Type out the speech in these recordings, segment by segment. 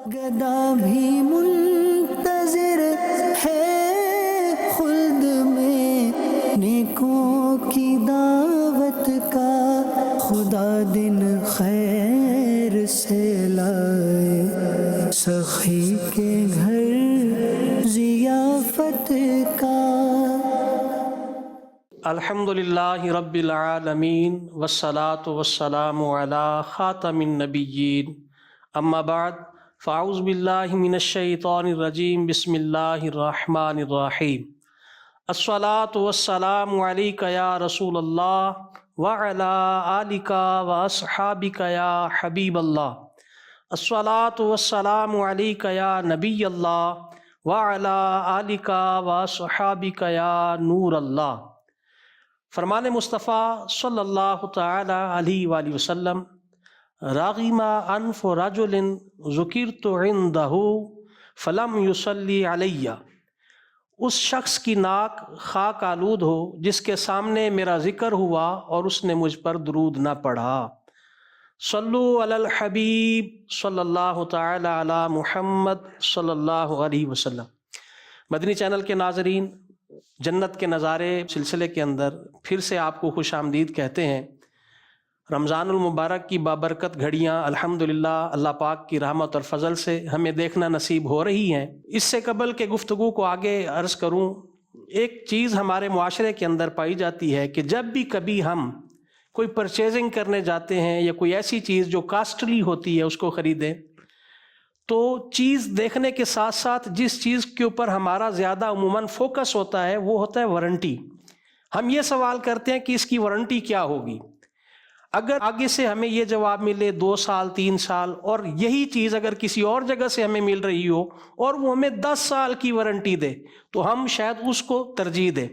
گدا بھی منتظر ہے خلد میں نیکوں کی دعوت کا، خدا دن خیر سے لائے سخی کے گھر ضیافت کا۔ الحمدللہ رب العالمین والصلاة والسلام علی خاتم النبیین، اما بعد فاعوذ باللہ من الشیطان الرجیم، بسم اللہ الرحمن الرحیم۔ الصلاة والسلام علیک یا رسول اللہ وعلی آلک واصحابک یا حبیب اللہ۔ الصلاة والسلام علیک یا نبی اللہ وعلی آلک واصحابک یا نور اللہ۔ فرمان مصطفیٰ صلی اللہ تعالی علیہ وآلہ وسلم، راغم انف رجل ذکرت عندہ فلم یصلی علی، اس شخص کی ناک خاک آلود ہو جس کے سامنے میرا ذکر ہوا اور اس نے مجھ پر درود نہ پڑھا۔ صلو علی الحبیب صلی اللہ تعالی علی محمد صلی اللہ علیہ وسلم۔ مدنی چینل کے ناظرین، جنت کے نظارے سلسلے کے اندر پھر سے آپ کو خوش آمدید کہتے ہیں۔ رمضان المبارک کی بابرکت گھڑیاں الحمدللہ اللہ پاک کی رحمت اور فضل سے ہمیں دیکھنا نصیب ہو رہی ہیں۔ اس سے قبل کہ گفتگو کو آگے عرض کروں، ایک چیز ہمارے معاشرے کے اندر پائی جاتی ہے کہ جب بھی کبھی ہم کوئی پرچیزنگ کرنے جاتے ہیں یا کوئی ایسی چیز جو کاسٹلی ہوتی ہے اس کو خریدیں، تو چیز دیکھنے کے ساتھ ساتھ جس چیز کے اوپر ہمارا زیادہ عموماً فوکس ہوتا ہے وہ ہوتا ہے وارنٹی۔ ہم یہ سوال کرتے ہیں کہ اس کی وارنٹی کیا ہوگی۔ اگر آگے سے ہمیں یہ جواب ملے 2 سال 3 سال، اور یہی چیز اگر کسی اور جگہ سے ہمیں مل رہی ہو اور وہ ہمیں 10 سال کی وارنٹی دے تو ہم شاید اس کو ترجیح دیں۔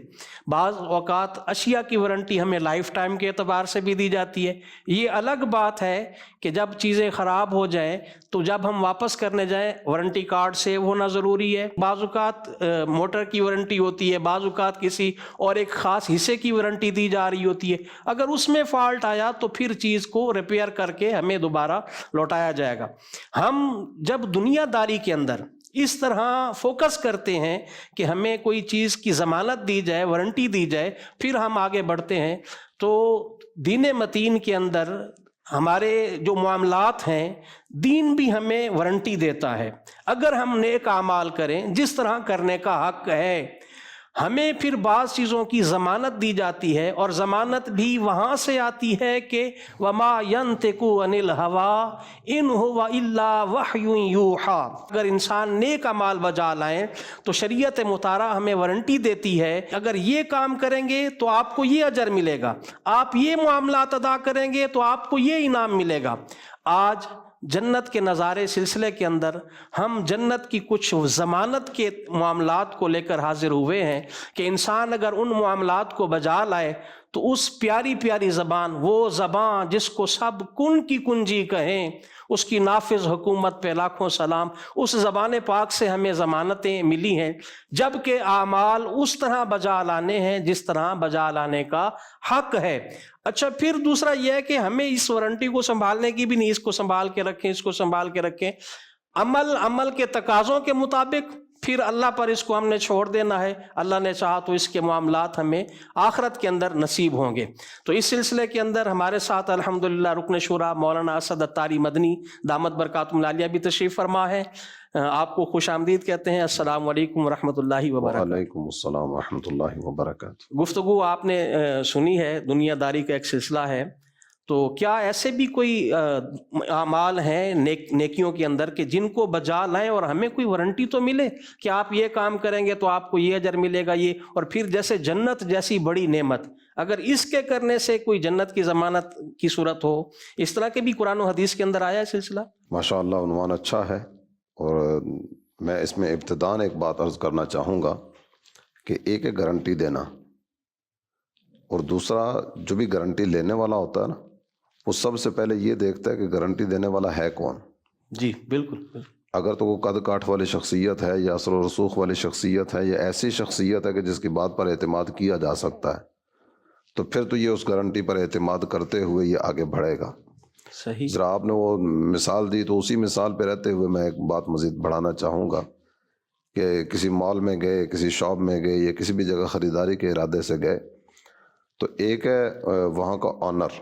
بعض اوقات اشیاء کی وارنٹی ہمیں لائف ٹائم کے اعتبار سے بھی دی جاتی ہے۔ یہ الگ بات ہے کہ جب چیزیں خراب ہو جائیں تو جب ہم واپس کرنے جائیں وارنٹی کارڈ سیو ہونا ضروری ہے۔ بعض اوقات موٹر کی وارنٹی ہوتی ہے، بعض اوقات کسی اور ایک خاص حصے کی وارنٹی دی جا رہی ہوتی ہے۔ اگر اس میں فالٹ آیا تو پھر چیز کو ریپیئر کر کے ہمیں دوبارہ لوٹایا جائے گا۔ ہم جب دنیا داری کے اندر اس طرح فوکس کرتے ہیں کہ ہمیں کوئی چیز کی ضمانت دی جائے، وارنٹی دی جائے، پھر ہم آگے بڑھتے ہیں، تو دین متین کے اندر ہمارے جو معاملات ہیں دین بھی ہمیں وارنٹی دیتا ہے۔ اگر ہم نیک اعمال کریں جس طرح کرنے کا حق ہے، ہمیں پھر بعض چیزوں کی ضمانت دی جاتی ہے، اور ضمانت بھی وہاں سے آتی ہے کہ وَمَا يَنْتِقُ عَنِ الْهَوَىٰ إِنْ هُوَ إِلَّا وَحْيٌ يُوحَىٰ۔ اگر انسان نیک اعمال بجا لائیں تو شریعت مطہرہ ہمیں وارنٹی دیتی ہے، اگر یہ کام کریں گے تو آپ کو یہ اجر ملے گا، آپ یہ معاملات ادا کریں گے تو آپ کو یہ انعام ملے گا۔ آج جنت کے نظارے سلسلے کے اندر ہم جنت کی کچھ ضمانت کے معاملات کو لے کر حاضر ہوئے ہیں کہ انسان اگر ان معاملات کو بجا لائے تو اس پیاری پیاری زبان، وہ زبان جس کو سب کن کی کنجی کہیں، اس کی نافذ حکومت پہ لاکھوں سلام، اس زبان پاک سے ہمیں ضمانتیں ملی ہیں، جبکہ اعمال اس طرح بجا لانے ہیں جس طرح بجا لانے کا حق ہے۔ اچھا، پھر دوسرا یہ ہے کہ ہمیں اس وارنٹی کو سنبھالنے کی بھی نہیں، اس کو سنبھال کے رکھیں، اس کو سنبھال کے رکھیں، عمل کے تقاضوں کے مطابق پھر اللہ پر اس کو ہم نے چھوڑ دینا ہے۔ اللہ نے چاہا تو اس کے معاملات ہمیں آخرت کے اندر نصیب ہوں گے۔ تو اس سلسلے کے اندر ہمارے ساتھ الحمدللہ رکن شورا مولانا اسد اتاری مدنی دامت برکاتہم العالیہ بھی تشریف فرما ہے۔ آپ کو خوش آمدید کہتے ہیں۔ السلام علیکم ورحمۃ اللہ وبرکاتہ۔ وعلیکم السلام ورحمۃ اللہ وبرکاتہ۔ گفتگو آپ نے سنی ہے، دنیا داری کا ایک سلسلہ ہے، تو کیا ایسے بھی کوئی اعمال ہیں نیکیوں کے اندر کہ جن کو بجا لائیں اور ہمیں کوئی وارنٹی تو ملے کہ آپ یہ کام کریں گے تو آپ کو یہ اجر ملے گا، یہ، اور پھر جیسے جنت جیسی بڑی نعمت، اگر اس کے کرنے سے کوئی جنت کی ضمانت کی صورت ہو، اس طرح کے بھی قرآن و حدیث کے اندر آیا ہے سلسلہ؟ ماشاء اللہ، عنوان اچھا ہے، اور میں اس میں ابتداً ایک بات عرض کرنا چاہوں گا کہ ایک ہے گارنٹی دینا، اور دوسرا جو بھی گارنٹی لینے والا ہوتا ہے نا، وہ سب سے پہلے یہ دیکھتا ہے کہ گارنٹی دینے والا ہے کون۔ جی بالکل۔ اگر تو وہ قد کاٹ والی شخصیت ہے یا اثر و رسوخ والی شخصیت ہے یا ایسی شخصیت ہے کہ جس کی بات پر اعتماد کیا جا سکتا ہے، تو پھر تو یہ اس گارنٹی پر اعتماد کرتے ہوئے یہ آگے بڑھے گا۔ صحیح. ذرا آپ نے وہ مثال دی تو اسی مثال پہ رہتے ہوئے میں ایک بات مزید بڑھانا چاہوں گا کہ کسی مال میں گئے، کسی شاپ میں گئے یا کسی بھی جگہ خریداری کے ارادے سے گئے، تو ایک ہے وہاں کا آنر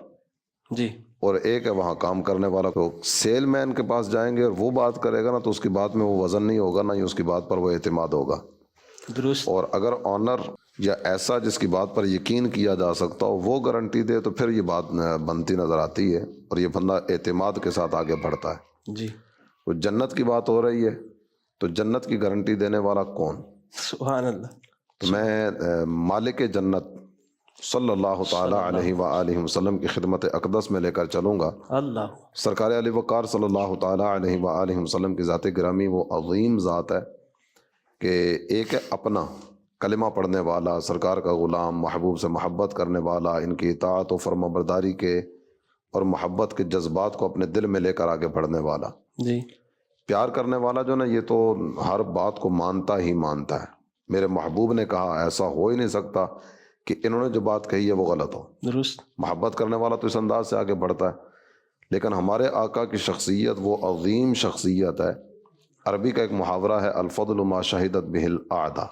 جی. اور ایک ہے وہاں کام کرنے والا. تو سیل مین کے پاس جائیں گے اور وہ بات کرے گا نا تو اس کی بات میں وہ وزن نہیں ہوگا، نہ ہی اس کی بات پر وہ اعتماد ہوگا. درست. اور اگر آنر یا ایسا جس کی بات پر یقین کیا جا سکتا ہو وہ گارنٹی دے تو پھر یہ بات بنتی نظر آتی ہے اور یہ بندہ اعتماد کے ساتھ آگے بڑھتا ہے. جی. وہ جنت کی بات ہو رہی ہے تو جنت کی گارنٹی دینے والا کون؟ سبحان اللہ. تو میں مالک جنت صلی اللہ تعالیٰ علیہ وآلہ وسلم کی خدمت اقدس میں لے کر چلوں گا. اللہ. سرکار علی وقار صلی اللہ تعالیٰ علیہ وآلہ وسلم کی ذات گرامی وہ عظیم ذات ہے کہ ایک ہے اپنا کلمہ پڑھنے والا، سرکار کا غلام، محبوب سے محبت کرنے والا، ان کی اطاعت و فرما برداری کے اور محبت کے جذبات کو اپنے دل میں لے کر آگے بڑھنے والا. جی. پیار کرنے والا جو نا یہ تو ہر بات کو مانتا ہی مانتا ہے. میرے محبوب نے کہا، ایسا ہو ہی نہیں سکتا کہ انہوں نے جو بات کہی ہے وہ غلط ہو. درست. محبت کرنے والا تو اس انداز سے آگے بڑھتا ہے. لیکن ہمارے آقا کی شخصیت وہ عظیم شخصیت ہے. عربی کا ایک محاورہ ہے، الفضل ما شہدت بہ الاعداء.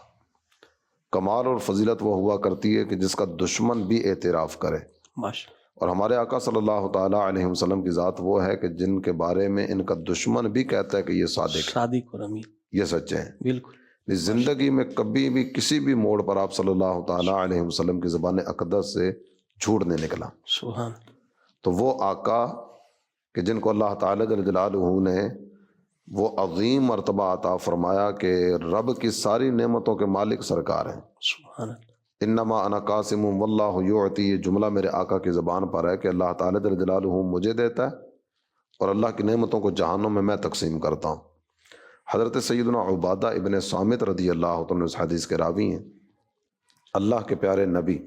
کمال اور فضیلت وہ ہوا کرتی ہے کہ جس کا دشمن بھی اعتراف کرے. ماشاء. اور ہمارے آقا صلی اللہ تعالیٰ علیہ وسلم کی ذات وہ ہے کہ جن کے بارے میں ان کا دشمن بھی کہتا ہے کہ یہ صادق ہے، صادق اور امین. یہ سچے ہیں. بالکل. زندگی میں کبھی بھی کسی بھی موڑ پر آپ صلی اللہ تعالیٰ علیہ وسلم کی زبان اقدس سے جھوٹ نہیں نکلا. سبحان. تو وہ آقا کہ جن کو اللہ تعالیٰ جل جلالہ نے وہ عظیم مرتبہ عطا فرمایا کہ رب کی ساری نعمتوں کے مالک سرکار ہیں. سبحان اللہ. انما انا قاسم واللہ یعطی، یہ جملہ میرے آقا کی زبان پر ہے کہ اللہ تعالیٰ جل جلالہ مجھے دیتا ہے اور اللہ کی نعمتوں کو جہانوں میں تقسیم کرتا ہوں. حضرت سیدنا عبادہ ابن صامت رضی اللہ عنہ اس حدیث کے راوی ہیں. اللہ کے پیارے نبی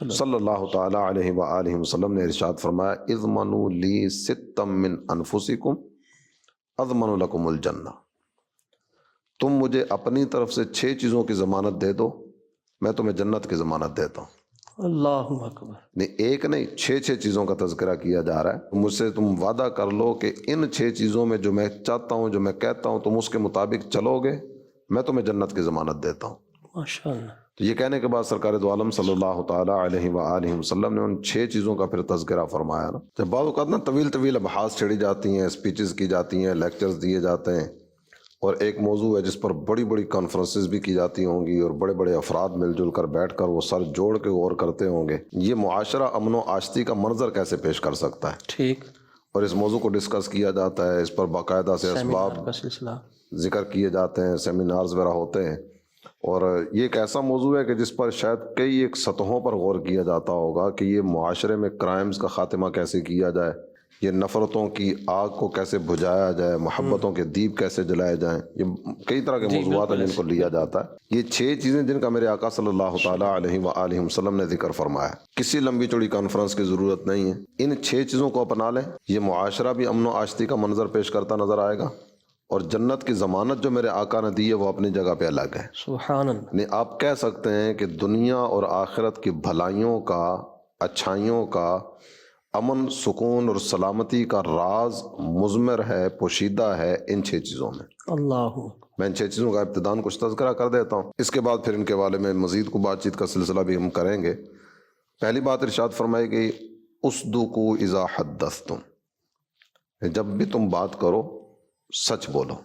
صلی اللہ تعالیٰ علیہ وآلہ وسلم نے ارشاد فرمایا، اضمنوا لی ستا من انفسکم اضمن لکم الجنہ. تم مجھے اپنی طرف سے 6 چیزوں کی ضمانت دے دو، میں تمہیں جنت کی ضمانت دیتا ہوں. اللہ اکبر. نہیں ایک نہیں، 6 چیزوں کا تذکرہ کیا جا رہا ہے. مجھ سے تم وعدہ کر لو کہ ان 6 چیزوں میں جو میں چاہتا ہوں، جو میں کہتا ہوں، تم اس کے مطابق چلو گے، میں تمہیں جنت کی ضمانت دیتا ہوں. ماشاء اللہ. تو یہ کہنے کے بعد سرکار دو عالم صلی اللہ تعالیٰ علیہ وآلہ وسلم نے ان 6 چیزوں کا پھر تذکرہ فرمایا نا. جب بعض اوقات نا طویل ابحاث چھڑی جاتی ہیں، اسپیچز کی جاتی ہیں، لیکچرز دیے جاتے ہیں، اور ایک موضوع ہے جس پر بڑی بڑی کانفرنسز بھی کی جاتی ہوں گی اور بڑے بڑے افراد مل جل کر بیٹھ کر وہ سر جوڑ کے غور کرتے ہوں گے، یہ معاشرہ امن و آشتی کا منظر کیسے پیش کر سکتا ہے. ٹھیک. اور اس موضوع کو ڈسکس کیا جاتا ہے، اس پر باقاعدہ سے اسباب کا سلسلہ ذکر کیے جاتے ہیں، سیمینارز وغیرہ ہوتے ہیں. اور یہ ایک ایسا موضوع ہے کہ جس پر شاید کئی ایک سطحوں پر غور کیا جاتا ہوگا کہ یہ معاشرے میں کرائمز کا خاتمہ کیسے کیا جائے، یہ نفرتوں کی آگ کو کیسے بجھایا جائے، محبتوں کے دیپ کیسے جلائے جائیں. یہ کئی طرح کے موضوعات ہیں جن کو لیا جاتا ہے. یہ 6 چیزیں جن کا میرے آقا صلی اللہ تعالیٰ علیہ وآلہ وسلم نے ذکر فرمایا. کسی لمبی چوڑی کانفرنس کی ضرورت نہیں ہے. ان 6 چیزوں کو اپنا لیں، یہ معاشرہ بھی امن و آشتی کا منظر پیش کرتا نظر آئے گا. اور جنت کی ضمانت جو میرے آقا نے دی ہے وہ اپنی جگہ پہ الگ ہے. سبحان اللہ. نہیں آپ کہہ سکتے ہیں کہ دنیا اور آخرت کی بھلائیوں کا، اچھائیوں کا، امن سکون اور سلامتی کا راز مضمر ہے، پوشیدہ ہے ان 6 چیزوں میں. اللہ. میں ان 6 چیزوں کا ابتداً کچھ تذکرہ کر دیتا ہوں، اس کے بعد پھر ان کے بارے میں مزید کو بات چیت کا سلسلہ بھی ہم کریں گے. پہلی بات ارشاد فرمائی گئی، اصدقوا اذا حدثتم، جب بھی تم بات کرو سچ بولو.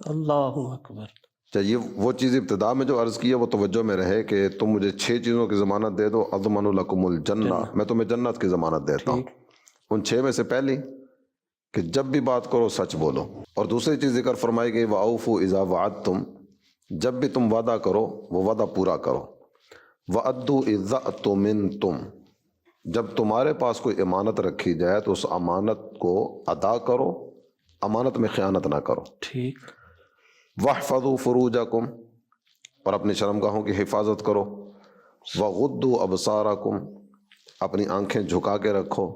اللہ اکبر. چاہیے وہ چیز ابتدا میں جو عرض کی ہے وہ توجہ میں رہے کہ تم مجھے 6 چیزوں کی ضمانت دے دو، اضمن لکم الجنہ، میں تمہیں جنت کی ضمانت دیتا ہوں. ان 6 میں سے پہلی کہ جب بھی بات کرو سچ بولو. اور دوسری چیز ذکر فرمائی گئی، وَأَوْفُوا إِذَا وَعَدتُّمْ، جب بھی تم وعدہ کرو وہ وعدہ پورا کرو. وَأَدُّوا إِذَا اؤْتُمِنْتُمْ، جب تمہارے پاس کوئی امانت رکھی جائے تو اس امانت کو ادا کرو، امانت میں خیانت نہ کرو. ٹھیک. وَاحْفَظُوا فُرُوجَكُمْ، اور اپنی شرمگاہوں کی حفاظت کرو. وَغُضُّوا أَبْصَارَكُمْ، اپنی آنکھیں جھکا کے رکھو.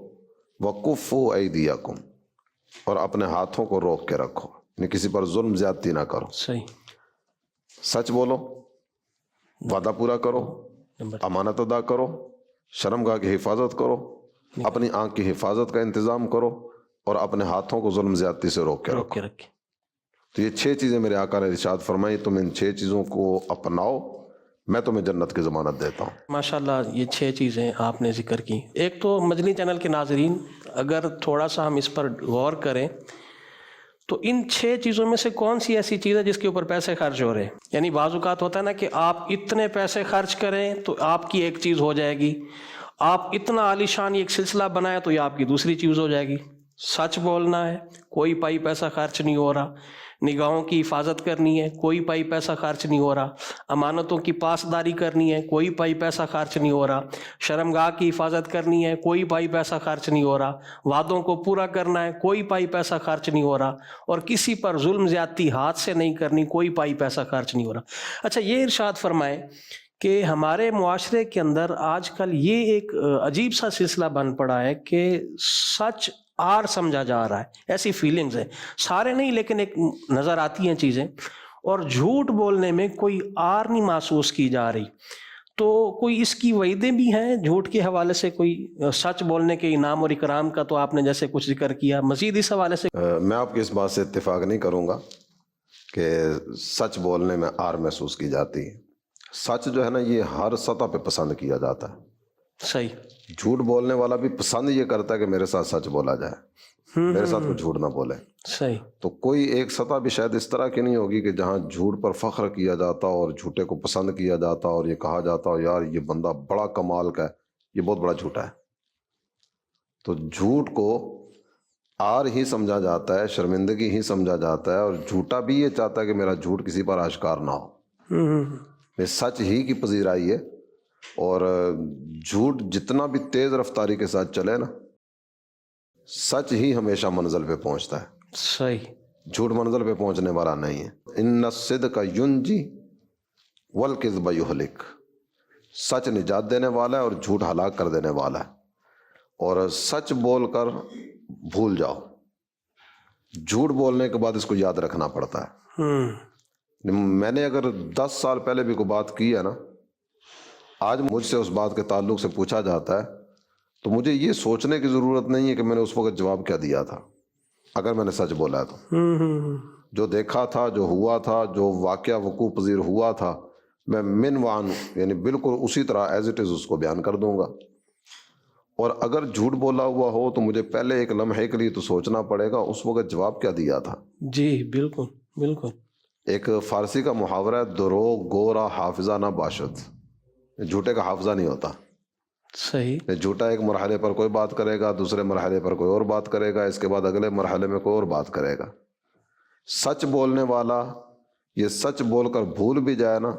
وَكُفُّوا أَيْدِيَكُمْ، اور اپنے ہاتھوں کو روک کے رکھو، یعنی کسی پر ظلم زیادتی نہ کرو. صحیح. سچ بولو، وعدہ پورا کرو، امانت ادا کرو، شرمگاہ کی حفاظت کرو، اپنی آنکھ کی حفاظت کا انتظام کرو، اور اپنے ہاتھوں کو ظلم زیادتی سے روک کے رکھیں۔ تو یہ 6 چیزیں میرے آقا نے ارشاد فرمائی، تم ان 6 چیزوں کو اپناؤ، میں تمہیں جنت کی ضمانت دیتا ہوں۔ ماشاءاللہ یہ 6 چیزیں آپ نے ذکر کی۔ ایک تو مدنی چینل کے ناظرین اگر تھوڑا سا ہم اس پر غور کریں تو ان 6 چیزوں میں سے کون سی ایسی چیز ہے جس کے اوپر پیسے خرچ ہو رہے ہیں؟ یعنی بعض اوقات ہوتا ہے نا کہ آپ اتنے پیسے خرچ کریں تو آپ کی ایک چیز ہو جائے گی، آپ اتنا عالیشان ایک سلسلہ بنائیں تو یہ آپ کی دوسری چیز ہو جائے گی۔ سچ بولنا ہے، کوئی پائی پیسہ خرچ نہیں ہو رہا، نگاہوں کی حفاظت کرنی ہے، کوئی پائی پیسہ خرچ نہیں ہو رہا، امانتوں کی پاسداری کرنی ہے، کوئی پائی پیسہ خرچ نہیں ہو رہا، شرمگاہ کی حفاظت کرنی ہے، کوئی پائی پیسہ خرچ نہیں ہو رہا، وعدوں کو پورا کرنا ہے، کوئی پائی پیسہ خرچ نہیں ہو رہا، اور کسی پر ظلم زیادتی ہاتھ سے نہیں کرنی، کوئی پائی پیسہ خرچ نہیں ہو رہا۔ اچھا یہ ارشاد فرمائیں کہ ہمارے معاشرے کے اندر آج کل یہ ایک عجیب سا سلسلہ بن پڑا ہے کہ سچ آر سمجھا جا رہا ہے، ایسی فیلنگز ہیں، سارے نہیں لیکن ایک نظر آتی ہیں چیزیں، اور جھوٹ بولنے میں کوئی آر نہیں محسوس کی جا رہی۔ تو کوئی اس کی وعیدیں بھی ہیں جھوٹ کے حوالے سے، کوئی سچ بولنے کے انعام اور اکرام کا تو آپ نے جیسے کچھ ذکر کیا، مزید اس حوالے سے؟ میں آپ کی اس بات سے اتفاق نہیں کروں گا کہ سچ بولنے میں آر محسوس کی جاتی ہے۔ سچ جو ہے نا یہ ہر سطح پہ پسند کیا جاتا ہے۔ صحیح۔ جھوٹ بولنے والا بھی پسند یہ کرتا ہے کہ میرے ساتھ سچ بولا جائے، میرے ساتھ کوئی جھوٹ نہ بولے۔ صحیح۔ تو کوئی ایک سطح بھی شاید اس طرح کی نہیں ہوگی کہ جہاں جھوٹ پر فخر کیا جاتا اور جھوٹے کو پسند کیا جاتا اور یہ کہا جاتا ہو یار یہ بندہ بڑا کمال کا ہے، یہ بہت بڑا جھوٹا ہے۔ تو جھوٹ کو آر ہی سمجھا جاتا ہے، شرمندگی ہی سمجھا جاتا ہے، اور جھوٹا بھی یہ چاہتا ہے کہ میرا جھوٹ کسی پر آشکار نہ ہو، یہ سچ ہی کی پذیرائی ہے۔ اور جھوٹ جتنا بھی تیز رفتاری کے ساتھ چلے نا، سچ ہی ہمیشہ منزل پہ پہنچتا ہے۔ صحیح۔ جھوٹ منزل پہ پہنچنے والا نہیں ہے۔ ان الصدق ینجی والکذب یہلک، سچ نجات دینے والا ہے اور جھوٹ ہلاک کر دینے والا ہے۔ اور سچ بول کر بھول جاؤ، جھوٹ بولنے کے بعد اس کو یاد رکھنا پڑتا ہے۔ میں نے اگر 10 سال پہلے بھی کوئی بات کی ہے نا، آج مجھ سے اس بات کے تعلق سے پوچھا جاتا ہے تو مجھے یہ سوچنے کی ضرورت نہیں ہے کہ میں نے اس وقت جواب کیا دیا تھا اگر میں نے سچ بولا تو۔ جو دیکھا تھا، جو ہوا تھا، جو واقعہ وقوع پذیر ہوا تھا، میں من وعن یعنی بالکل اسی طرح ایز اٹ از اس کو بیان کر دوں گا۔ اور اگر جھوٹ بولا ہوا ہو تو مجھے پہلے ایک لمحے کے لیے تو سوچنا پڑے گا اس وقت جواب کیا دیا تھا۔ جی بالکل بالکل۔ ایک فارسی کا محاورہ ہے، دروغ گورا حافظہ نہ باشد، جھوٹے کا حافظہ نہیں ہوتا۔ صحیح۔ جھوٹا ایک مرحلے پر کوئی بات کرے گا، دوسرے مرحلے پر کوئی اور بات کرے گا، اس کے بعد اگلے مرحلے میں کوئی اور بات کرے گا۔ سچ بولنے والا یہ سچ بول کر بھول بھی جائے نا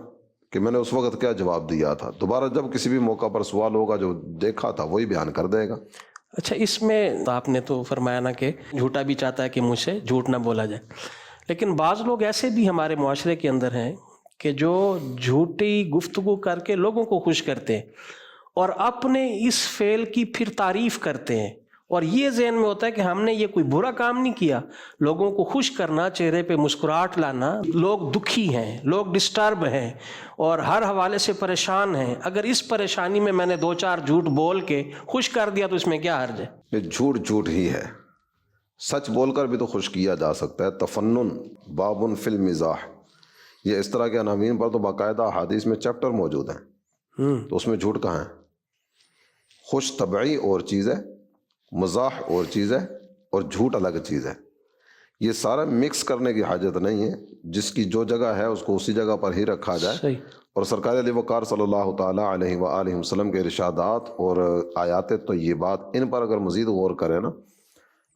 کہ میں نے اس وقت کیا جواب دیا تھا، دوبارہ جب کسی بھی موقع پر سوال ہوگا جو دیکھا تھا وہی بیان کر دے گا۔ اچھا اس میں آپ نے تو فرمایا نا کہ جھوٹا بھی چاہتا ہے کہ مجھ سے جھوٹ نہ بولا جائے، لیکن بعض لوگ ایسے بھی ہمارے معاشرے کے اندر ہیں کہ جو جھوٹی گفتگو کر کے لوگوں کو خوش کرتے ہیں اور اپنے اس فعل کی پھر تعریف کرتے ہیں، اور یہ ذہن میں ہوتا ہے کہ ہم نے یہ کوئی برا کام نہیں کیا۔ لوگوں کو خوش کرنا، چہرے پہ مسکراہٹ لانا، لوگ دکھی ہیں، لوگ ڈسٹرب ہیں اور ہر حوالے سے پریشان ہیں، اگر اس پریشانی میں نے 2-4 جھوٹ بول کے خوش کر دیا تو اس میں کیا حرج ہے؟ یہ جھوٹ ہی ہے، سچ بول کر بھی تو خوش کیا جا سکتا ہے۔ تفنن باب فی المزاح، یہ اس طرح کے عناوین پر تو باقاعدہ حدیث میں چیپٹر موجود ہیں، تو اس میں جھوٹ کہاں ہے؟ خوش طبعی اور چیز ہے، مزاح اور چیز ہے، اور جھوٹ الگ چیز ہے۔ یہ سارا مکس کرنے کی حاجت نہیں ہے، جس کی جو جگہ ہے اس کو اسی جگہ پر ہی رکھا جائے۔ صحیح۔ اور سرکار علی وقار صلی اللہ تعالیٰ علیہ وآلہ وسلم کے ارشادات اور آیات طیبات، ان پر اگر مزید غور کریں نا،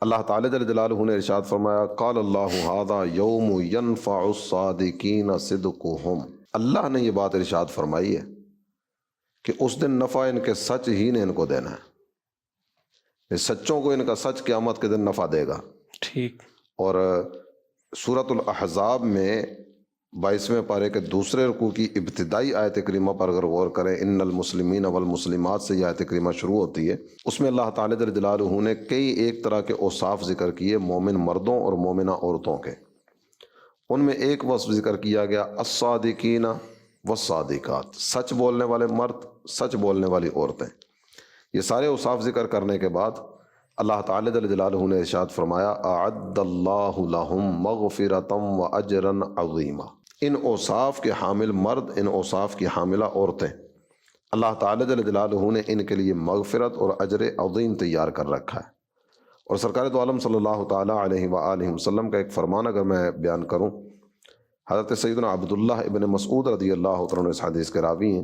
اللہ تعالیٰ جل جلالہ نے ارشاد فرمایا قال اللہ ھذا یوم ینفع الصادقین صدقہم، اللہ نے یہ بات ارشاد فرمائی ہے کہ اس دن نفع ان کے سچ ہی نے ان کو دینا ہے، یہ سچوں کو ان کا سچ قیامت کے دن نفع دے گا۔ ٹھیک۔ اور سورۃ الاحزاب میں 22ویں پارے کے دوسرے رکوع کی ابتدائی آیت کریمہ پر اگر غور کریں، ان المسلمین والمسلمات سے یہ آیت کریمہ شروع ہوتی ہے، اس میں اللہ تعالیٰ جل جلالہ نے کئی ایک طرح کے اوصاف ذکر کیے مومن مردوں اور مومنہ عورتوں کے۔ ان میں ایک وصف ذکر کیا گیا الصادقین والصادقات، سچ بولنے والے مرد، سچ بولنے والی عورتیں۔ یہ سارے اوصاف ذکر کرنے کے بعد اللہ تعالی جل جلالہ نے ارشاد فرمایا اعد اللہ لہم مغفرۃ و اجرا عظیما، ان اوصاف کے حامل مرد، ان اوصاف کی حاملہ عورتیں، اللہ تعالی جل جلالہ نے ان کے لیے مغفرت اور اجر عظیم تیار کر رکھا ہے۔ اور سرکار دو عالم صلی اللہ تعالیٰ علیہ وآلہ وسلم کا ایک فرمان اگر میں بیان کروں، حضرت سیدنا عبداللہ ابن مسعود رضی اللہ تعالیٰ عنہ اس حدیث کے راوی ہیں،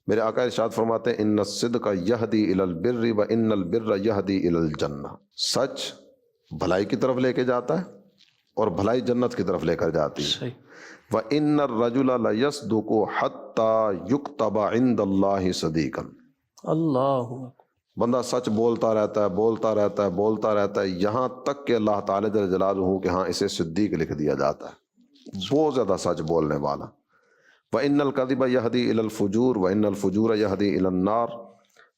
میرے آقا ارشاد فرماتے ہیں ان الصدق یہدی الی البر و ان البر یہدی الی الجنہ، سچ بھلائی کی طرف لے کے جاتا ہے اور بھلائی جنت کی طرف لے کر جاتی ہے۔ وَإِنَّ الرَّجُلَ لَيَصْدُقُ حَتَّى يُكْتَبَ عِندَ اللَّهِ صَدِيقًا، اللہ بندہ سچ بولتا رہتا ہے، بولتا رہتا ہے، بولتا رہتا ہے، یہاں تک کہ اللہ تعالی جل جلالہ کے ہاں اسے صدیق لکھ دیا جاتا ہے، بہت زیادہ سچ بولنے والا۔ وَإِنَّ الْكَذِبَ يَهْدِي إِلَى الْفُجُورِ وَإِنَّ الْفُجُورَ يَهْدِي إِلَى النَّارِ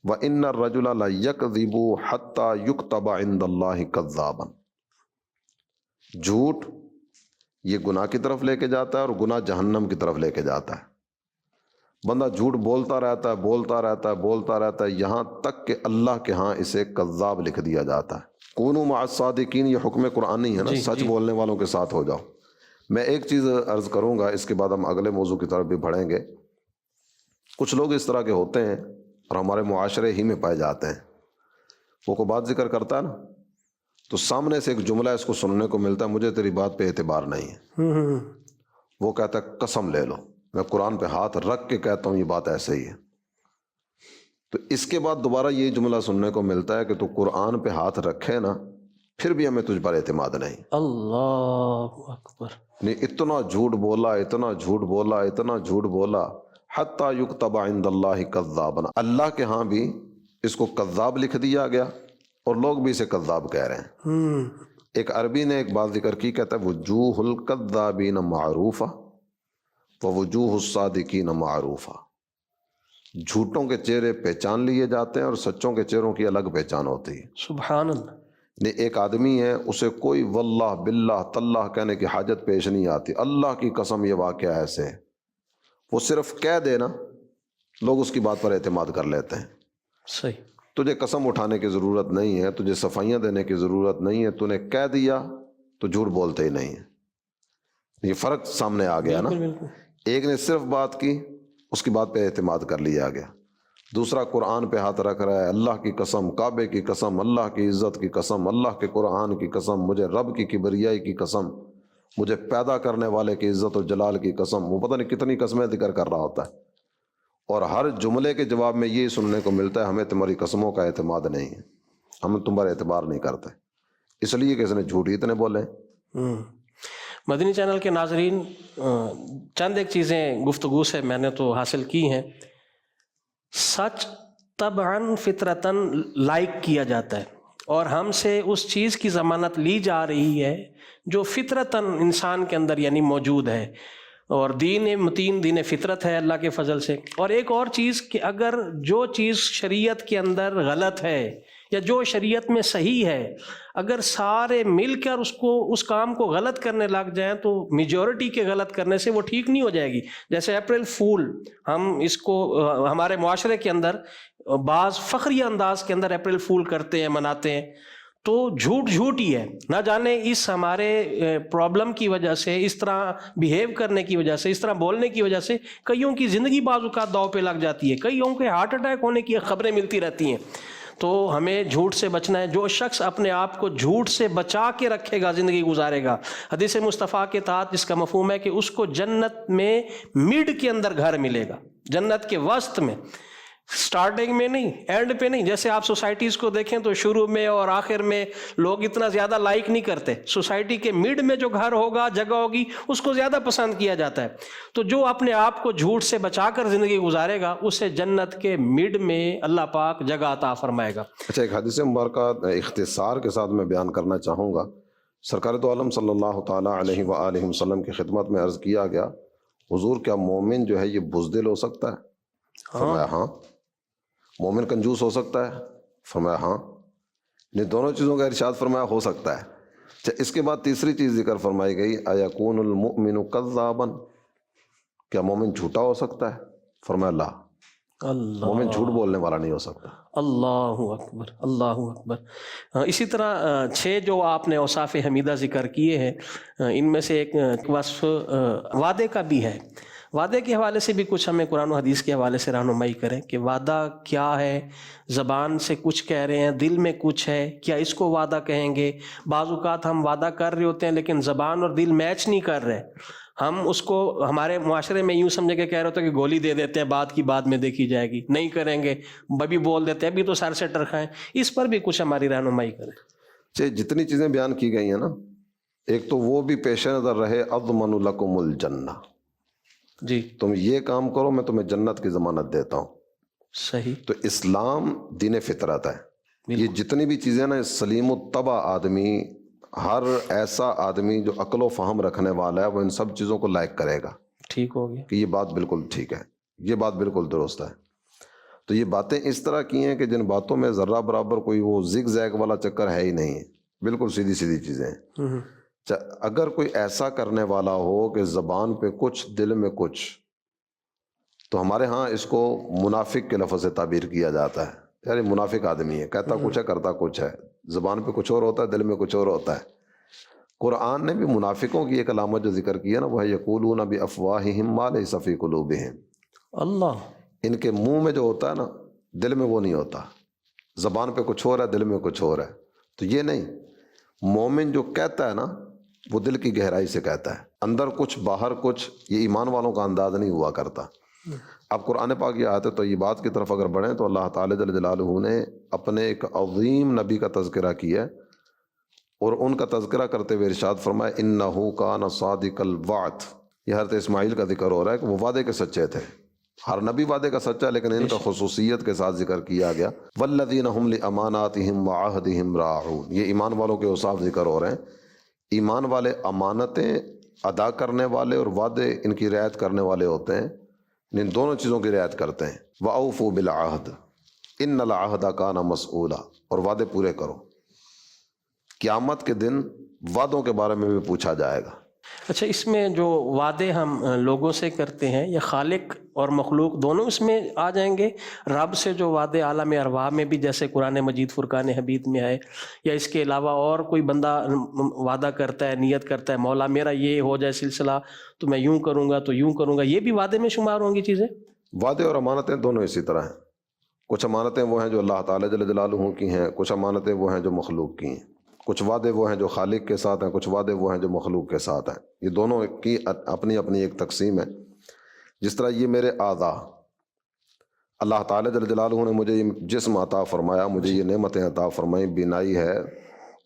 وَإِنَّ الرَّجُلَ لَيَكْذِبُ حَتَّى يُكْتَبَ عِندَ اللَّهِ كَذَّابًا، جھوٹ یہ گناہ کی طرف لے کے جاتا ہے اور گناہ جہنم کی طرف لے کے جاتا ہے۔ بندہ جھوٹ بولتا رہتا ہے، بولتا رہتا ہے، بولتا رہتا ہے، یہاں تک کہ اللہ کے ہاں اسے کذاب لکھ دیا جاتا ہے۔ کونوا مع الصادقین، یہ حکم قرآنی ہے نا، سچ بولنے والوں کے ساتھ ہو جاؤ۔ میں ایک چیز عرض کروں گا، اس کے بعد ہم اگلے موضوع کی طرف بھی بڑھیں گے۔ کچھ لوگ اس طرح کے ہوتے ہیں اور ہمارے معاشرے ہی میں پائے جاتے ہیں، وہ کو بات ذکر کرتا ہے نا تو سامنے سے ایک جملہ اس کو سننے کو ملتا ہے، مجھے تیری بات پہ اعتبار نہیں ہے، وہ کہتا ہے قسم لے لو، میں قرآن پہ ہاتھ رکھ کے کہتا ہوں یہ بات ایسے ہی ہے۔ تو اس کے بعد دوبارہ یہ جملہ سننے کو ملتا ہے کہ تو قرآن پہ ہاتھ رکھے نا پھر بھی ہمیں تجھ پر اعتماد نہیں۔ اللہ اکبر، اتنا جھوٹ بولا، اتنا جھوٹ بولا، اتنا جھوٹ بولا، حتیٰ یکتب عند اللہ کذابا، اللہ کے ہاں بھی اس کو کذاب لکھ دیا گیا اور لوگ بھی اسے کذاب کہہ رہے ہیں۔ ایک عربی نے ایک بات ذکر کی، کہتا ہے وجوہ الکذابین معروفہ ووجوہ الصادقین معروفہ، جھوٹوں کے چہرے پہچان لیے جاتے ہیں اور سچوں کے چہروں کی الگ پہچان ہوتی ہے۔ سبحان اللہ۔ ایک آدمی ہے اسے کوئی واللہ باللہ تاللہ کہنے کی حاجت پیش نہیں آتی، اللہ کی قسم یہ واقعہ ایسے ہے، وہ صرف کہہ دے نا لوگ اس کی بات پر اعتماد کر لیتے ہیں۔ صحیح، تجھے قسم اٹھانے کی ضرورت نہیں ہے، تجھے صفائیاں دینے کی ضرورت نہیں ہے، تو نے کہہ دیا تو جھوٹ بولتے ہی نہیں ہے۔ یہ فرق سامنے آ گیا نا، ایک نے صرف بات کی، اس کی بات پہ اعتماد کر لیا گیا، دوسرا قرآن پہ ہاتھ رکھ رہا ہے، اللہ کی قسم، کعبے کی قسم، اللہ کی عزت کی قسم، اللہ کے قرآن کی قسم، مجھے رب کی کبریائی کی قسم، مجھے پیدا کرنے والے کی عزت و جلال کی قسم، وہ پتہ نہیں کتنی قسمیں ذکر کر رہا ہوتا ہے، اور ہر جملے کے جواب میں یہ سننے کو ملتا ہے ہمیں تمہاری قسموں کا اعتماد نہیں ہے، ہم تم پر اعتبار نہیں کرتے، اس لیے کہ اس نے جھوٹ ہی اتنے بولے۔ مدنی چینل کے ناظرین، چند ایک چیزیں گفتگو سے میں نے تو حاصل کی ہیں۔ سچ طبعاً فطرتاً لائک کیا جاتا ہے اور ہم سے اس چیز کی ضمانت لی جا رہی ہے جو فطرتاً انسان کے اندر یعنی موجود ہے، اور دین متین دین فطرت ہے اللہ کے فضل سے۔ اور ایک اور چیز کہ اگر جو چیز شریعت کے اندر غلط ہے یا جو شریعت میں صحیح ہے، اگر سارے مل کر اس کام کو غلط کرنے لگ جائیں تو میجورٹی کے غلط کرنے سے وہ ٹھیک نہیں ہو جائے گی۔ جیسے اپریل فول، ہم اس کو ہمارے معاشرے کے اندر بعض فخریہ انداز کے اندر اپریل فول کرتے ہیں، مناتے ہیں، تو جھوٹ جھوٹ ہی ہے۔ نہ جانے اس ہمارے پرابلم کی وجہ سے، اس طرح بیہیو کرنے کی وجہ سے، اس طرح بولنے کی وجہ سے کئیوں کی زندگی بعض اوقات داؤ پہ لگ جاتی ہے، کئیوں کے ہارٹ اٹیک ہونے کی خبریں ملتی رہتی ہیں۔ تو ہمیں جھوٹ سے بچنا ہے۔ جو شخص اپنے آپ کو جھوٹ سے بچا کے رکھے گا زندگی گزارے گا، حدیث مصطفیٰ کے تحت جس کا مفہوم ہے کہ اس کو جنت میں مڈ کے اندر گھر ملے گا، جنت کے وسط میں، سٹارٹنگ میں نہیں، اینڈ پہ نہیں۔ جیسے آپ سوسائٹیز کو دیکھیں تو شروع میں اور آخر میں لوگ اتنا زیادہ لائک نہیں کرتے، سوسائٹی کے مڈ میں جو گھر ہوگا، جگہ ہوگی، اس کو زیادہ پسند کیا جاتا ہے۔ تو جو اپنے آپ کو جھوٹ سے بچا کر زندگی گزارے گا اسے جنت کے مڈ میں اللہ پاک جگہ عطا فرمائے گا۔ اچھا، ایک حدیث مبارکہ اختصار کے ساتھ میں بیان کرنا چاہوں گا۔ سرکار دو عالم صلی اللہ تعالیٰ علیہ وآلہ وسلم کی خدمت میں عرض کیا گیا، حضور کیا مومن جو ہے یہ بزدل ہو سکتا ہے؟ فرمایا ہاں۔ مومن کنجوس ہو سکتا ہے؟ فرمایا ہاں۔ نے دونوں چیزوں کا ارشاد فرمایا ہو سکتا ہے۔ اچھا، اس کے بعد تیسری چیز ذکر فرمائی گئی، ایکون المؤمن کذابا، کیا مومن جھوٹا ہو سکتا ہے؟ فرمایا لا، مومن جھوٹ بولنے والا نہیں ہو سکتا۔ اللہ اکبر، اللہ اکبر۔ اسی طرح 6 جو آپ نے اوصاف حمیدہ ذکر کیے ہیں، ان میں سے ایک وصف وعدے کا بھی ہے۔ وعدے کے حوالے سے بھی کچھ ہمیں قرآن و حدیث کے حوالے سے رہنمائی کریں کہ وعدہ کیا ہے؟ زبان سے کچھ کہہ رہے ہیں، دل میں کچھ ہے، کیا اس کو وعدہ کہیں گے؟ بعض اوقات ہم وعدہ کر رہے ہوتے ہیں لیکن زبان اور دل میچ نہیں کر رہے، ہم اس کو ہمارے معاشرے میں یوں سمجھ کے کہہ رہے ہوتے ہیں کہ گولی دے دیتے ہیں، بات کی بعد میں دیکھی جائے گی، نہیں کریں گے، ببھی بول دیتے ہیں ابھی تو سر سے ٹرکھائیں۔ اس پر بھی کچھ ہماری رہنمائی کریں۔ جتنی چیزیں بیان کی گئی ہیں نا، ایک تو وہ بھی پیش نظر رہے، اضمن لکم الجنہ، جی تم یہ کام کرو میں تمہیں جنت کی ضمانت دیتا ہوں۔ صحیح۔ تو اسلام دین فطرت ہے۔ یہ جتنی بھی چیزیں نا، سلیم الطبع آدمی، ہر ایسا آدمی جو عقل و فہم رکھنے والا ہے وہ ان سب چیزوں کو لائک کرے گا، ٹھیک ہو گیا کہ یہ بات بالکل ٹھیک ہے، یہ بات بالکل درست ہے۔ تو یہ باتیں اس طرح کی ہیں کہ جن باتوں میں ذرہ برابر کوئی وہ زگ زیگ والا چکر ہے ہی نہیں ہے، بالکل سیدھی سیدھی چیزیں ہیں۔ اگر کوئی ایسا کرنے والا ہو کہ زبان پہ کچھ دل میں کچھ، تو ہمارے ہاں اس کو منافق کے لفظ سے تعبیر کیا جاتا ہے، یعنی منافق آدمی ہے، کہتا کچھ ہے کرتا کچھ ہے، زبان پہ کچھ اور ہوتا ہے دل میں کچھ اور ہوتا ہے۔ قرآن نے بھی منافقوں کی ایک علامت جو ذکر کی ہے نا، وہ ہے یقولون بافواہہم ما لیس فی قلوبہم، اللہ، ان کے منہ میں جو ہوتا ہے نا دل میں وہ نہیں ہوتا، زبان پہ کچھ اور ہے دل میں کچھ اور ہے۔ تو یہ نہیں، مومن جو کہتا ہے نا وہ دل کی گہرائی سے کہتا ہے، اندر کچھ باہر کچھ، یہ ایمان والوں کا انداز نہیں ہوا کرتا۔ اب قرآن پاک یہ آیت طیبات کی طرف اگر بڑھیں تو اللہ تعالی جل جلالہ نے اپنے ایک عظیم نبی کا تذکرہ کیا ہے، اور ان کا تذکرہ کرتے ہوئے ارشاد فرمایا انہ کان صادق الوعد۔ یہ حضرت اسماعیل کا ذکر ہو رہا ہے کہ وہ وعدے کے سچے تھے، ہر نبی وعدے کا سچا، لیکن ان کا خصوصیت کے ساتھ ذکر کیا گیا، والذین ہم لاماناتہم وعہدہم راعون۔ یہ ایمان والوں کے اوصاف ذکر ہو رہے ہیں۔ ایمان والے امانتیں ادا کرنے والے اور وعدے ان کی رعایت کرنے والے ہوتے ہیں، ان دونوں چیزوں کی رعایت کرتے ہیں۔ وَأَوْفُوا بِالْعَهْدِ إِنَّ الْعَهْدَ كَانَ مَسْئُولًا، اور وعدے پورے کرو، قیامت کے دن وعدوں کے بارے میں بھی پوچھا جائے گا۔ اچھا، اس میں جو وعدے ہم لوگوں سے کرتے ہیں، یا خالق اور مخلوق دونوں اس میں آ جائیں گے؟ رب سے جو وعدے عالم ارواح میں بھی جیسے قرآن مجید فرقان حمید میں ہے، یا اس کے علاوہ اور کوئی بندہ وعدہ کرتا ہے، نیت کرتا ہے مولا میرا یہ ہو جائے سلسلہ تو میں یوں کروں گا تو یوں کروں گا، یہ بھی وعدے میں شمار ہوں گی چیزیں؟ وعدے اور امانتیں دونوں اسی طرح ہیں۔ کچھ امانتیں وہ ہیں جو اللہ تعالی جل جلالہ کی ہیں، کچھ امانتیں وہ ہیں جو مخلوق کی ہیں، کچھ وعدے وہ ہیں جو خالق کے ساتھ ہیں، کچھ وعدے وہ ہیں جو مخلوق کے ساتھ ہیں۔ یہ دونوں کی اپنی اپنی ایک تقسیم ہے۔ جس طرح یہ میرے اعضاء، اللہ تعالی جل جلالہ نے مجھے یہ جسم عطا فرمایا، مجھے یہ نعمتیں عطا فرمائیں، بینائی ہے،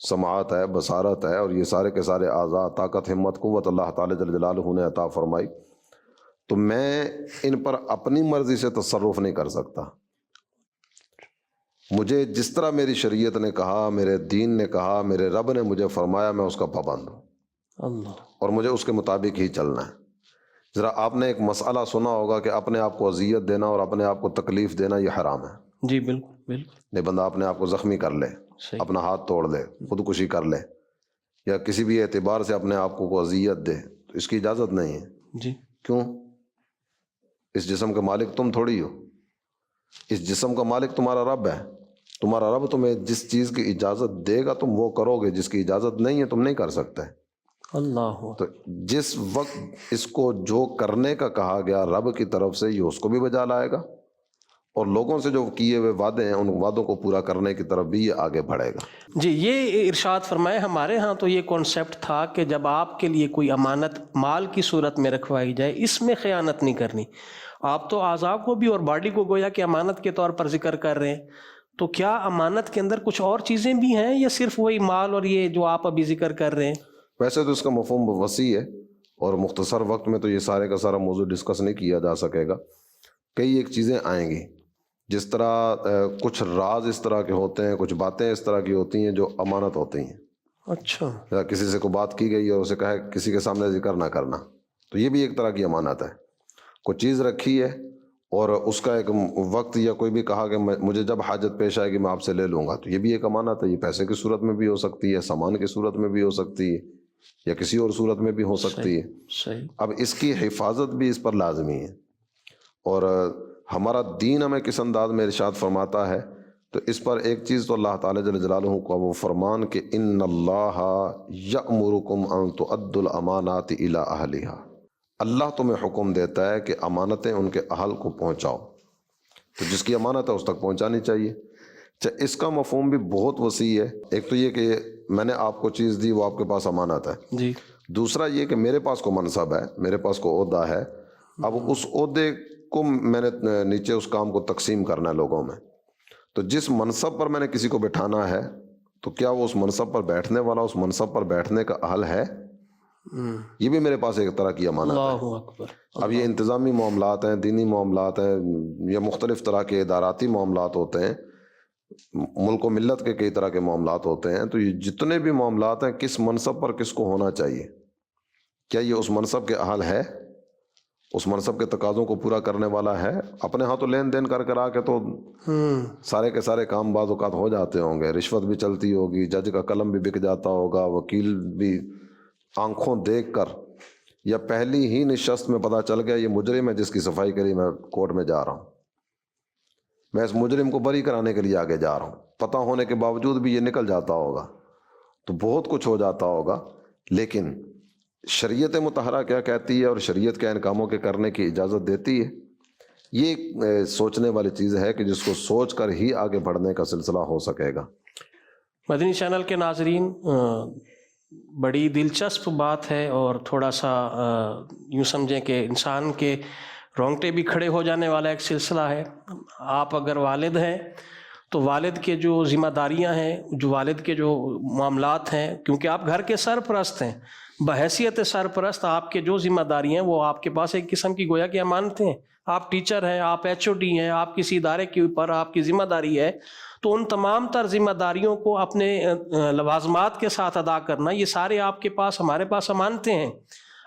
سماعت ہے، بصارت ہے، اور یہ سارے کے سارے اعضاء، طاقت، ہمت، قوت اللہ تعالی جل جلالہ نے عطا فرمائی، تو میں ان پر اپنی مرضی سے تصرف نہیں کر سکتا۔ مجھے جس طرح میری شریعت نے کہا، میرے دین نے کہا، میرے رب نے مجھے فرمایا، میں اس کا پابند ہوں، اللہ، اور مجھے اس کے مطابق ہی چلنا ہے۔ ذرا آپ نے ایک مسئلہ سنا ہوگا کہ اپنے آپ کو اذیت دینا اور اپنے آپ کو تکلیف دینا یہ حرام ہے۔ جی بالکل بالکل، نہیں، بندہ اپنے آپ کو زخمی کر لے، صحیح، اپنا ہاتھ توڑ لے، خودکشی کر لے، یا کسی بھی اعتبار سے اپنے آپ کو اذیت دے، تو اس کی اجازت نہیں ہے۔ جی، کیوں؟ اس جسم کا مالک تم تھوڑی ہو، اس جسم کا مالک تمہارا رب ہے۔ تمہارا رب تمہیں جس چیز کی اجازت دے گا تم وہ کرو گے، جس کی اجازت نہیں ہے تم نہیں کر سکتے۔ اللہ، تو جس وقت اس کو جو کرنے کا کہا گیا رب کی طرف سے، یہ اس کو بھی بجا لائے گا، اور لوگوں سے جو کیے ہوئے وعدے ہیں ان وعدوں کو پورا کرنے کی طرف بھی یہ آگے بڑھے گا۔ جی، یہ ارشاد فرمائے۔ ہمارے ہاں تو یہ کانسیپٹ تھا کہ جب آپ کے لیے کوئی امانت مال کی صورت میں رکھوائی جائے، اس میں خیانت نہیں کرنی۔ آپ تو اعضاء کو بھی اور باڈی کو گویا کہ امانت کے طور پر ذکر کر رہے ہیں، تو کیا امانت کے اندر کچھ اور چیزیں بھی ہیں یا صرف وہی مال اور یہ جو آپ ابھی ذکر کر رہے ہیں؟ ویسے تو اس کا مفہوم وسیع ہے، اور مختصر وقت میں تو یہ سارے کا سارا موضوع ڈسکس نہیں کیا جا سکے گا۔ کئی ایک چیزیں آئیں گی، جس طرح کچھ راز اس طرح کے ہوتے ہیں، کچھ باتیں اس طرح کی ہوتی ہیں جو امانت ہوتی ہیں۔ اچھا، کسی سے کوئی بات کی گئی اور اسے کہا کسی کے سامنے ذکر نہ کرنا، تو یہ بھی ایک طرح کی امانت ہے۔ کوئی چیز رکھی ہے اور اس کا ایک وقت یا کوئی بھی کہا کہ مجھے جب حاجت پیش آئے گی میں آپ سے لے لوں گا، تو یہ بھی ایک امانت ہے۔ یہ پیسے کی صورت میں بھی ہو سکتی ہے، سامان کی صورت میں بھی ہو سکتی ہے، یا کسی اور صورت میں بھی ہو سکتی ہے۔ صحیح۔ اب اس کی حفاظت بھی اس پر لازمی ہے، اور ہمارا دین ہمیں کس انداز میں ارشاد فرماتا ہے تو اس پر ایک چیز تو اللہ تعالیٰ جل جلالہ کا وہ فرمان کہ ان اللہ یأمرکم ان تؤدوا الامانات الی اہلہا، اللہ تمہیں حکم دیتا ہے کہ امانتیں ان کے اہل کو پہنچاؤ، تو جس کی امانت ہے اس تک پہنچانی چاہیے۔ اس کا مفہوم بھی بہت وسیع ہے۔ ایک تو یہ کہ میں نے آپ کو چیز دی، وہ آپ کے پاس امانت ہے۔ جی، دوسرا یہ کہ میرے پاس کو منصب ہے، میرے پاس کو عہدہ ہے، اب اس عہدے کو میں نے نیچے اس کام کو تقسیم کرنا ہے لوگوں میں، تو جس منصب پر میں نے کسی کو بٹھانا ہے تو کیا وہ اس منصب پر بیٹھنے والا اس منصب پر بیٹھنے کا اہل ہے؟ یہ بھی میرے پاس ایک طرح کی امانت ہے۔ اللہ اکبر۔ اب یہ انتظامی معاملات ہیں، دینی معاملات ہیں، یا مختلف طرح کے اداراتی معاملات ہوتے ہیں، ملک و ملت کے کئی طرح کے معاملات ہوتے ہیں، تو یہ جتنے بھی معاملات ہیں کس منصب پر کس کو ہونا چاہیے، کیا یہ اس منصب کے اہل ہے، اس منصب کے تقاضوں کو پورا کرنے والا ہے؟ اپنے ہاں تو لین دین کر کر آ کے تو سارے کے سارے کام بعض اوقات ہو جاتے ہوں گے، رشوت بھی چلتی ہوگی، جج کا قلم بھی بک جاتا ہوگا، وکیل بھی آنکھوں دیکھ کر یا پہلی ہی نشست میں پتہ چل گیا یہ مجرم ہے جس کی صفائی کری میں کورٹ میں جا رہا ہوں، میں اس مجرم کو بری کرانے کے لیے آگے جا رہا ہوں، پتہ ہونے کے باوجود بھی یہ نکل جاتا ہوگا، تو بہت کچھ ہو جاتا ہوگا۔ لیکن شریعت مطہرہ کیا کہتی ہے اور شریعت کیا ان کاموں کے کرنے کی اجازت دیتی ہے؟ یہ ایک سوچنے والی چیز ہے کہ جس کو سوچ کر ہی آگے بڑھنے کا سلسلہ ہو سکے گا۔ مدنی چینل کے ناظرین، بڑی دلچسپ بات ہے اور تھوڑا سا یوں سمجھیں کہ انسان کے رونگٹے بھی کھڑے ہو جانے والا ایک سلسلہ ہے۔ آپ اگر والد ہیں تو والد کے جو ذمہ داریاں ہیں، جو والد کے جو معاملات ہیں، کیونکہ آپ گھر کے سرپرست ہیں، بحیثیت سرپرست آپ کے جو ذمہ داری ہیں وہ آپ کے پاس ایک قسم کی گویا کہ امانتیں ہیں۔ آپ ٹیچر ہیں، آپ ایچ او ڈی ہیں، آپ کسی ادارے کے اوپر آپ کی ذمہ داری ہے، تو ان تمام تر ذمہ داریوں کو اپنے لوازمات کے ساتھ ادا کرنا، یہ سارے آپ کے پاس، ہمارے پاس امانتیں ہیں۔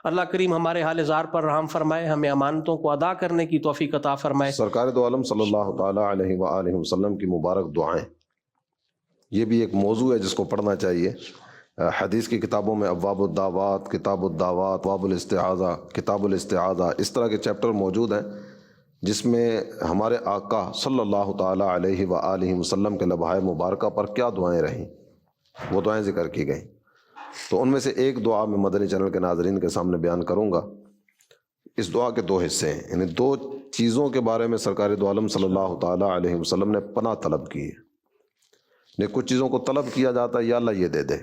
اللہ کریم ہمارے حال زار پر رحم فرمائے، ہمیں امانتوں کو ادا کرنے کی توفیق عطا فرمائے۔ سرکار دو عالم صلی اللہ تعالیٰ علیہ وآلہ وسلم کی مبارک دعائیں، یہ بھی ایک موضوع ہے جس کو پڑھنا چاہیے۔ حدیث کی کتابوں میں ابواب الدعوات، کتاب الدعوات، باب الاستعاذہ، کتاب الاستعاذہ، اس طرح کے چیپٹر موجود ہیں جس میں ہمارے آقا صلی اللہ تعالیٰ علیہ وآلہ وسلم کے لبھائے مبارکہ پر کیا دعائیں رہیں، وہ دعائیں ذکر کی گئیں۔ تو ان میں سے ایک دعا میں مدنی چینل کے ناظرین کے سامنے بیان کروں گا۔ اس دعا کے دو حصے ہیں، یعنی دو چیزوں کے بارے میں سرکار دو عالم صلی اللہ تعالیٰ علیہ وسلم نے پناہ طلب کی ہے۔ یعنی کچھ چیزوں کو طلب کیا جاتا ہے یا اللہ یہ دے دے،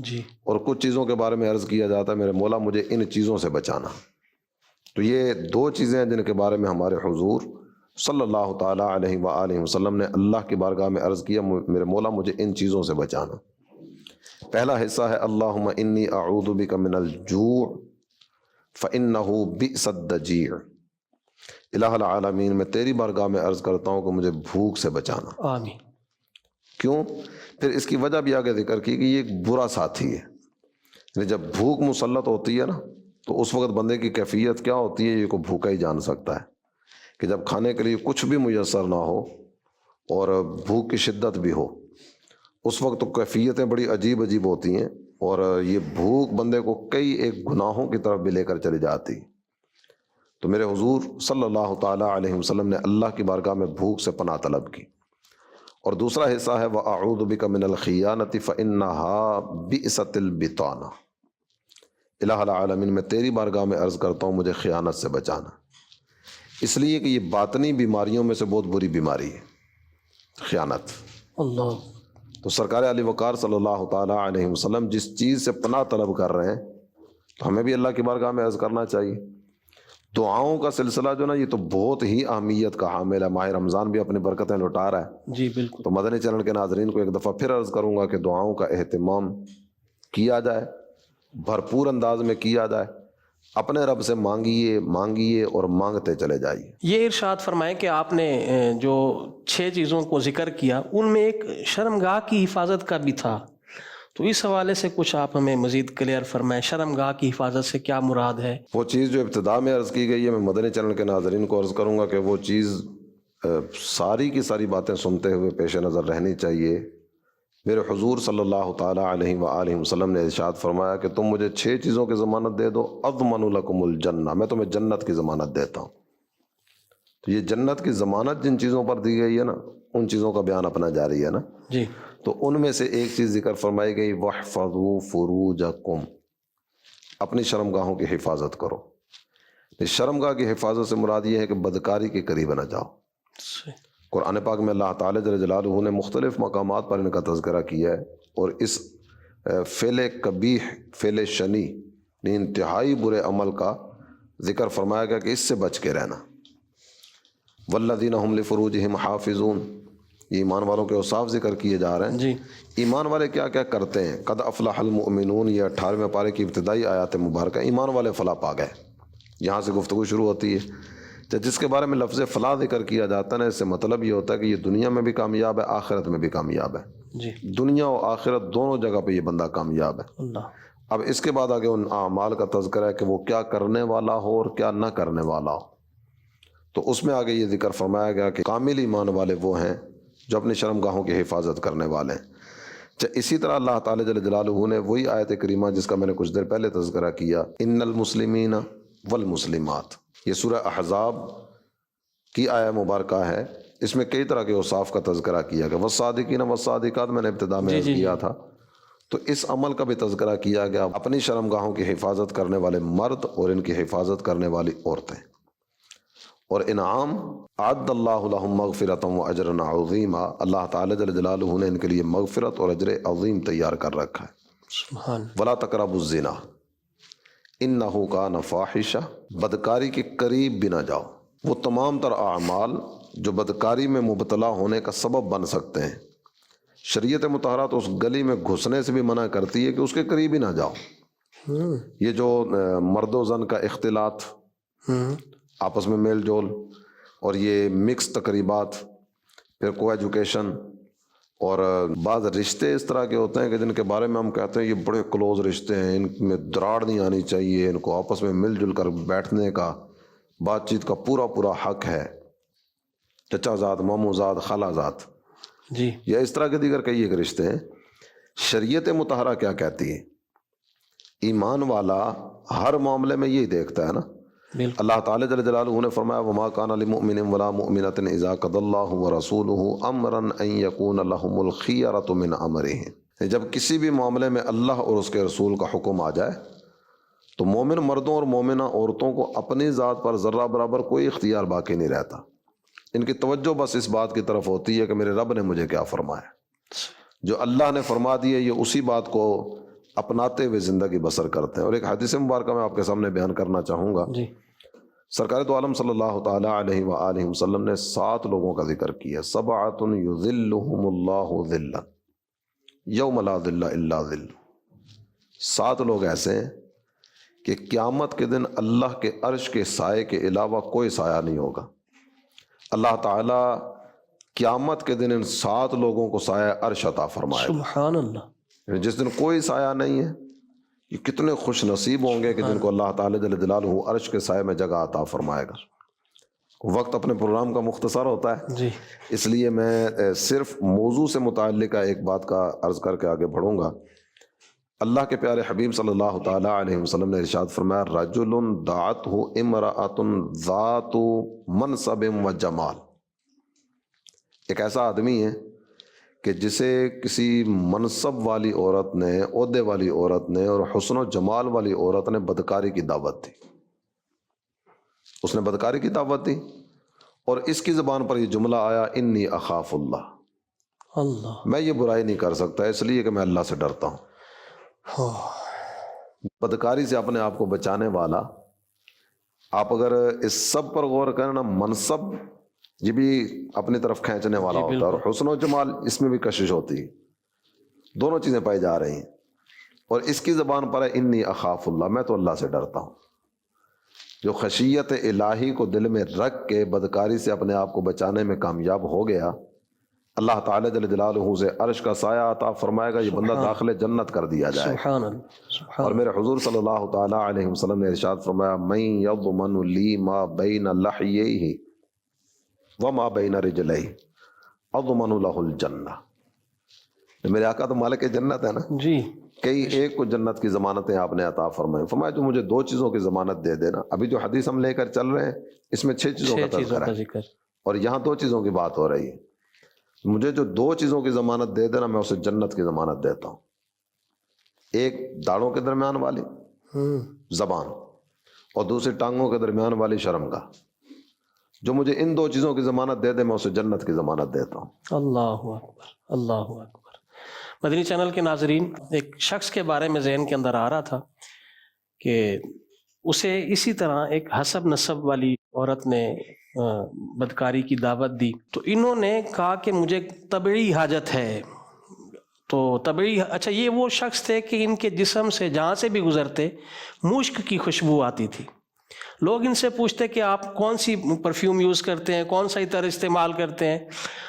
جی، اور کچھ چیزوں کے بارے میں عرض کیا جاتا ہے میرے مولا مجھے ان چیزوں سے بچانا۔ تو یہ دو چیزیں ہیں جن کے بارے میں ہمارے حضور صلی اللہ تعالیٰ علیہ وآلہ وسلم نے اللہ کی بارگاہ میں عرض کیا میرے مولا مجھے ان چیزوں سے بچانا۔ پہلا حصہ ہے اللہم انی اعوذ بک من الجوع فإنہ بئس الضجیع، الہ العالمین میں تیری بارگاہ میں عرض کرتا ہوں کہ مجھے بھوک سے بچانا۔ آمین۔ کیوں؟ پھر اس کی وجہ بھی آگے ذکر کی کہ یہ ایک برا ساتھی ہے، یعنی جب بھوک مسلط ہوتی ہے نا تو اس وقت بندے کی کیفیت کیا ہوتی ہے یہ کو بھوکا ہی جان سکتا ہے، کہ جب کھانے کے لیے کچھ بھی میسر نہ ہو اور بھوک کی شدت بھی ہو، اس وقت تو کیفیتیں بڑی عجیب عجیب ہوتی ہیں، اور یہ بھوک بندے کو کئی ایک گناہوں کی طرف بھی لے کر چلی جاتی۔ تو میرے حضور صلی اللہ تعالیٰ علیہ وسلم نے اللہ کی بارگاہ میں بھوک سے پناہ طلب کی۔ اور دوسرا حصہ ہے وَأَعُوذُ بِكَ مِنَ الْخِيَانَةِ فَإِنَّهَا بِئْسَتِ الْبِطَانَةِ، الہ العالمین میں تیری بارگاہ میں عرض کرتا ہوں مجھے خیانت سے بچانا، اس لیے کہ یہ باطنی بیماریوں میں سے بہت بری بیماری ہے خیانت۔ اللہ۔ تو سرکار علی وقار صلی اللہ تعالیٰ علیہ وسلم جس چیز سے پناہ طلب کر رہے ہیں تو ہمیں بھی اللہ کی بارگاہ میں عرض کرنا چاہیے۔ دعاؤں کا سلسلہ جو نا یہ تو بہت ہی اہمیت کا حامل ہے، ماہ رمضان بھی اپنی برکتیں لٹا رہا ہے۔ جی بالکل۔ تو مدنی چینل کے ناظرین کو ایک دفعہ پھر عرض کروں گا کہ دعاؤں کا اہتمام کیا جائے، بھرپور انداز میں کیا جائے، اپنے رب سے مانگیے مانگیے اور مانگتے چلے جائیے۔ یہ ارشاد فرمائیں کہ آپ نے جو 6 چیزوں کو ذکر کیا ان میں ایک شرمگاہ کی حفاظت کا بھی تھا، تو اس حوالے سے کچھ آپ ہمیں مزید کلیئر فرمائیں، شرمگاہ کی حفاظت سے کیا مراد ہے؟ وہ چیز جو ابتدا میں عرض کی گئی ہے، میں مدنی چینل کے ناظرین کو عرض کروں گا کہ وہ چیز ساری کی ساری باتیں سنتے ہوئے پیش نظر رہنی چاہیے۔ میرے حضور صلی اللہ تعالیٰ علیہ وآلہ وسلم نے ارشاد فرمایا کہ تم مجھے 6 چیزوں کی ضمانت دے دو، اضمن لکم الجنہ، میں تمہیں جنت کی ضمانت دیتا ہوں۔ تو یہ جنت کی ضمانت جن چیزوں پر دی گئی ہے نا، ان چیزوں کا بیان اپنا جاری ہے نا. جی تو ان میں سے ایک چیز ذکر فرمائی گئی، وَاحْفَظُوا فُرُوجَكُمْ، اپنی شرمگاہوں کی حفاظت کرو. اس شرمگاہ کی حفاظت سے مراد یہ ہے کہ بدکاری کے قریب نہ جاؤ. صحیح. قرآن پاک میں اللہ تعالیٰ جل جلالہ نے مختلف مقامات پر ان کا تذکرہ کیا ہے، اور اس فعل قبیح، فعل شنی، انتہائی برے عمل کا ذکر فرمایا گیا کہ اس سے بچ کے رہنا. والذین هم لفروجہم حافظون، یہ ایمان والوں کے اوصاف ذکر کیے جا رہے ہیں. جی ایمان والے کیا کیا کرتے ہیں؟ قد افلح المؤمنون، یہ 18ویں پارے کی ابتدائی آیات مبارکہ. ایمان والے فلاح پا گئے، یہاں سے گفتگو شروع ہوتی ہے. جس کے بارے میں لفظ فلاح ذکر کیا جاتا ہے نا، اس سے مطلب یہ ہوتا ہے کہ یہ دنیا میں بھی کامیاب ہے، آخرت میں بھی کامیاب ہے. جی دنیا و آخرت دونوں جگہ پہ یہ بندہ کامیاب ہے. اللہ. اب اس کے بعد آگے ان اعمال کا تذکرہ ہے کہ وہ کیا کرنے والا ہو اور کیا نہ کرنے والا ہو. تو اس میں آگے یہ ذکر فرمایا گیا کہ کامل ایمان والے وہ ہیں جو اپنی شرمگاہوں کی حفاظت کرنے والے ہیں. اسی طرح اللہ تعالیٰ جل جلالہ نے وہی آیت کریمہ جس کا میں نے کچھ دیر پہلے تذکرہ کیا، ان المسلمین والمسلمات، یہ سورہ احزاب کی آیہ مبارکہ ہے. اس میں کئی طرح کے اوصاف کا تذکرہ کیا گیا. والصادقین والصادقات میں نے ابتدا میں عرض کیا تھا. تو اس عمل کا بھی تذکرہ کیا گیا، اپنی شرمگاہوں کی حفاظت کرنے والے مرد اور ان کی حفاظت کرنے والی عورتیں. اور انعام، اعد اللہ لہم مغفرۃ و اجرا عظیما، اللہ تعالیٰ جل جلالہ نے ان کے لیے مغفرت اور اجر عظیم تیار کر رکھا ہے. سبحان. ولا تقربوا الزنا انہ کان فاحشہ، بدکاری کے قریب بھی نہ جاؤ. وہ تمام تر اعمال جو بدکاری میں مبتلا ہونے کا سبب بن سکتے ہیں، شریعت مطہرہ تو اس گلی میں گھسنے سے بھی منع کرتی ہے کہ اس کے قریب ہی نہ جاؤ. یہ جو مرد و زن کا اختلاط، آپس میں میل جول، اور یہ مکس تقریبات، پھر کو ایجوکیشن، اور بعض رشتے اس طرح کے ہوتے ہیں کہ جن کے بارے میں ہم کہتے ہیں یہ بڑے کلوز رشتے ہیں، ان میں دراڑ نہیں آنی چاہیے، ان کو آپس میں مل جل کر بیٹھنے کا، بات چیت کا پورا پورا حق ہے، چچا زاد، مامو زاد، خالہ زاد، جی یا اس طرح کے دیگر کئی ایک رشتے ہیں. شریعت مطہرہ کیا کہتی ہے؟ ایمان والا ہر معاملے میں یہی دیکھتا ہے نا. بالکل. اللہ تعالیٰ جل جلالہ نے فرمایا وما کان لمؤمن ولا مؤمنۃ اذا قضى الله ورسوله امرا ان يكون لهم الخيرۃ من امرهم. جب کسی بھی معاملے میں اللہ اور اس کے رسول کا حکم آ جائے تو مومن مردوں اور مومنہ عورتوں کو اپنی ذات پر ذرہ برابر کوئی اختیار باقی نہیں رہتا. ان کی توجہ بس اس بات کی طرف ہوتی ہے کہ میرے رب نے مجھے کیا فرمایا. جو اللہ نے فرما دی ہے یہ اسی بات کو اپناتے ہوئے زندگی بسر کرتے ہیں. اور ایک حدیث مبارکہ میں آپ کے سامنے بیان کرنا چاہوں گا. جی سرکار دو عالم صلی اللہ تعالیٰ علیہ وآلہ وسلم نے 7 لوگوں کا ذکر کیا. سبعۃ یظلھم اللہ ظلا یوم لا ظل الا ظل. 7 لوگ ایسے ہیں کہ قیامت کے دن اللہ کے عرش کے سائے کے علاوہ کوئی سایہ نہیں ہوگا. اللہ تعالیٰ قیامت کے دن ان 7 لوگوں کو سایہ عرش عطا فرمائے گا. سبحان اللہ. جس دن کوئی سایہ نہیں ہے، یہ کتنے خوش نصیب ہوں گے کہ جن کو اللہ تعالیٰ جل جلالہ عرش کے سائے میں جگہ عطا فرمائے گا. وقت اپنے پروگرام کا مختصر ہوتا ہے، جی اس لیے میں صرف موضوع سے متعلقہ ایک بات کا عرض کر کے آگے بڑھوں گا. اللہ کے پیارے حبیب صلی اللہ تعالیٰ علیہ وسلم نے ارشاد فرمایا رجل دعتہ امرأۃ ذات منصب و جمال. ایک ایسا آدمی ہے کہ جسے کسی منصب والی عورت نے، عہدے والی عورت نے اور حسن و جمال والی عورت نے بدکاری کی دعوت دی. اس نے بدکاری کی دعوت دی اور اس کی زبان پر یہ جملہ آیا انی اخاف اللہ. اللہ. میں یہ برائی نہیں کر سکتا اس لیے کہ میں اللہ سے ڈرتا ہوں. بدکاری سے اپنے آپ کو بچانے والا، آپ اگر اس سب پر غور کریں نا، منصب یہ بھی اپنی طرف کھینچنے والا ہوتا ہے اور حسن و جمال اس میں بھی کشش ہوتی ہے. دونوں چیزیں پائی جا رہی ہیں اور اس کی زبان پر ہے انی اخاف اللہ، میں تو اللہ سے ڈرتا ہوں. جو خشیت الہی کو دل میں رکھ کے بدکاری سے اپنے آپ کو بچانے میں کامیاب ہو گیا، اللہ تعالیٰ جل جلالہ سے عرش کا سایہ عطا فرمائے گا، یہ بندہ داخل جنت کر دیا جائے. سبحان اللہ. اور میرے حضور صلی اللہ تعالیٰ علیہ وسلم نے ارشاد فرمایا من یضمن لی ما بین لحییہ وما بین رجلیہ اضمن لہ الجنہ. میرے آقا تو مالک جنت ہے نا، جی کئی ایک کو جنت کی ضمانتیں آپ نے عطا فرمائیں. فرمایا جو مجھے 2 چیزوں کی ضمانت دے دینا. ابھی جو حدیث ہم لے کر چل رہے ہیں اس میں 6 چیزوں کا تذکرہ ہے ذکر. اور یہاں 2 چیزوں کی بات ہو رہی ہے. مجھے جو 2 چیزوں کی ضمانت دے دینا میں اسے جنت کی ضمانت دیتا ہوں. ایک داڑھوں کے درمیان والی زبان اور دوسری ٹانگوں کے درمیان والی شرمگاہ. جو مجھے ان 2 چیزوں کی ضمانت دے دے میں اسے جنت کی ضمانت دیتا ہوں. اللہ اکبر اللہ اکبر. مدنی چینل کے ناظرین، ایک شخص کے بارے میں ذہن کے اندر آ رہا تھا کہ اسے اسی طرح ایک حسب نسب والی عورت نے بدکاری کی دعوت دی. تو انہوں نے کہا کہ مجھے طبعی حاجت ہے. تو طبعی اچھا یہ وہ شخص تھے کہ ان کے جسم سے جہاں سے بھی گزرتے مشک کی خوشبو آتی تھی. لوگ ان سے پوچھتے کہ آپ کون سی پرفیوم یوز کرتے ہیں، کون سا عطر استعمال کرتے ہیں،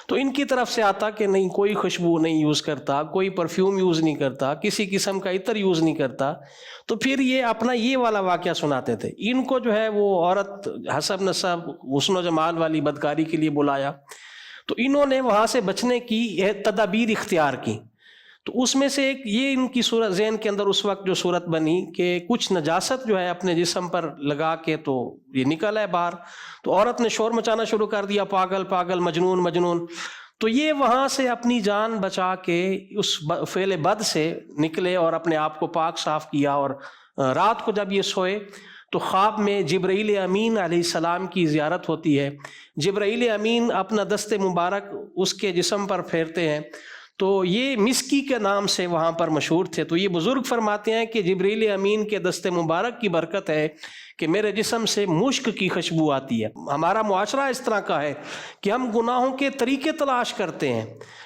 تو ان کی طرف سے آتا کہ نہیں کوئی خوشبو نہیں یوز کرتا، کوئی پرفیوم یوز نہیں کرتا، کسی قسم کا عطر یوز نہیں کرتا. تو پھر یہ اپنا یہ والا واقعہ سناتے تھے. ان کو جو ہے وہ عورت حسب نسب حسن و جمال والی بدکاری کے لیے بلایا. تو انہوں نے وہاں سے بچنے کی تدابیر اختیار کی. تو اس میں سے ایک یہ ان کی صورت ذہن کے اندر اس وقت جو صورت بنی کہ کچھ نجاست جو ہے اپنے جسم پر لگا کے تو یہ نکل ہے باہر. تو عورت نے شور مچانا شروع کر دیا، پاگل پاگل، مجنون مجنون. تو یہ وہاں سے اپنی جان بچا کے اس فعل بد سے نکلے اور اپنے آپ کو پاک صاف کیا. اور رات کو جب یہ سوئے تو خواب میں جبرائیل امین علیہ السلام کی زیارت ہوتی ہے. جبرائیل امین اپنا دست مبارک اس کے جسم پر پھیرتے ہیں. تو یہ مسکی کے نام سے وہاں پر مشہور تھے. تو یہ بزرگ فرماتے ہیں کہ جبرائیل امین کے دست مبارک کی برکت ہے کہ میرے جسم سے مشک کی خوشبو آتی ہے. ہمارا معاشرہ اس طرح کا ہے کہ ہم گناہوں کے طریقے تلاش کرتے ہیں.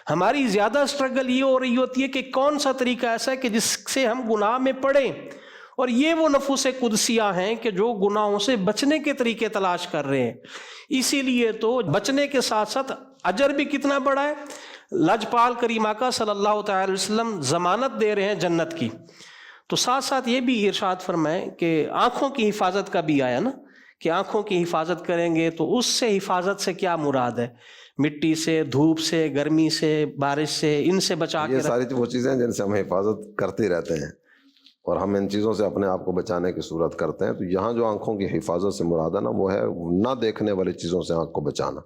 ہماری زیادہ اسٹرگل یہ ہو رہی ہوتی ہے کہ کون سا طریقہ ایسا ہے کہ جس سے ہم گناہ میں پڑیں. اور یہ وہ نفوس قدسیہ ہیں کہ جو گناہوں سے بچنے کے طریقے تلاش کر رہے ہیں. اسی لیے تو بچنے کے ساتھ ساتھ اجر بھی کتنا بڑا ہے. لجپال کریم آقا صلی اللہ تعالی وسلم ضمانت دے رہے ہیں جنت کی. تو ساتھ ساتھ یہ بھی ارشاد فرمائیں کہ آنکھوں کی حفاظت کا بھی آیا نا کہ آنکھوں کی حفاظت کریں گے. تو اس سے حفاظت سے کیا مراد ہے؟ مٹی سے، دھوپ سے، گرمی سے، بارش سے، ان سے بچا کے یہ ساری وہ چیزیں جن سے ہم حفاظت کرتے رہتے ہیں اور ہم ان چیزوں سے اپنے آپ کو بچانے کی صورت کرتے ہیں. تو یہاں جو آنکھوں کی حفاظت سے مراد ہے نا وہ ہے نہ دیکھنے والی چیزوں سے آنکھ کو بچانا.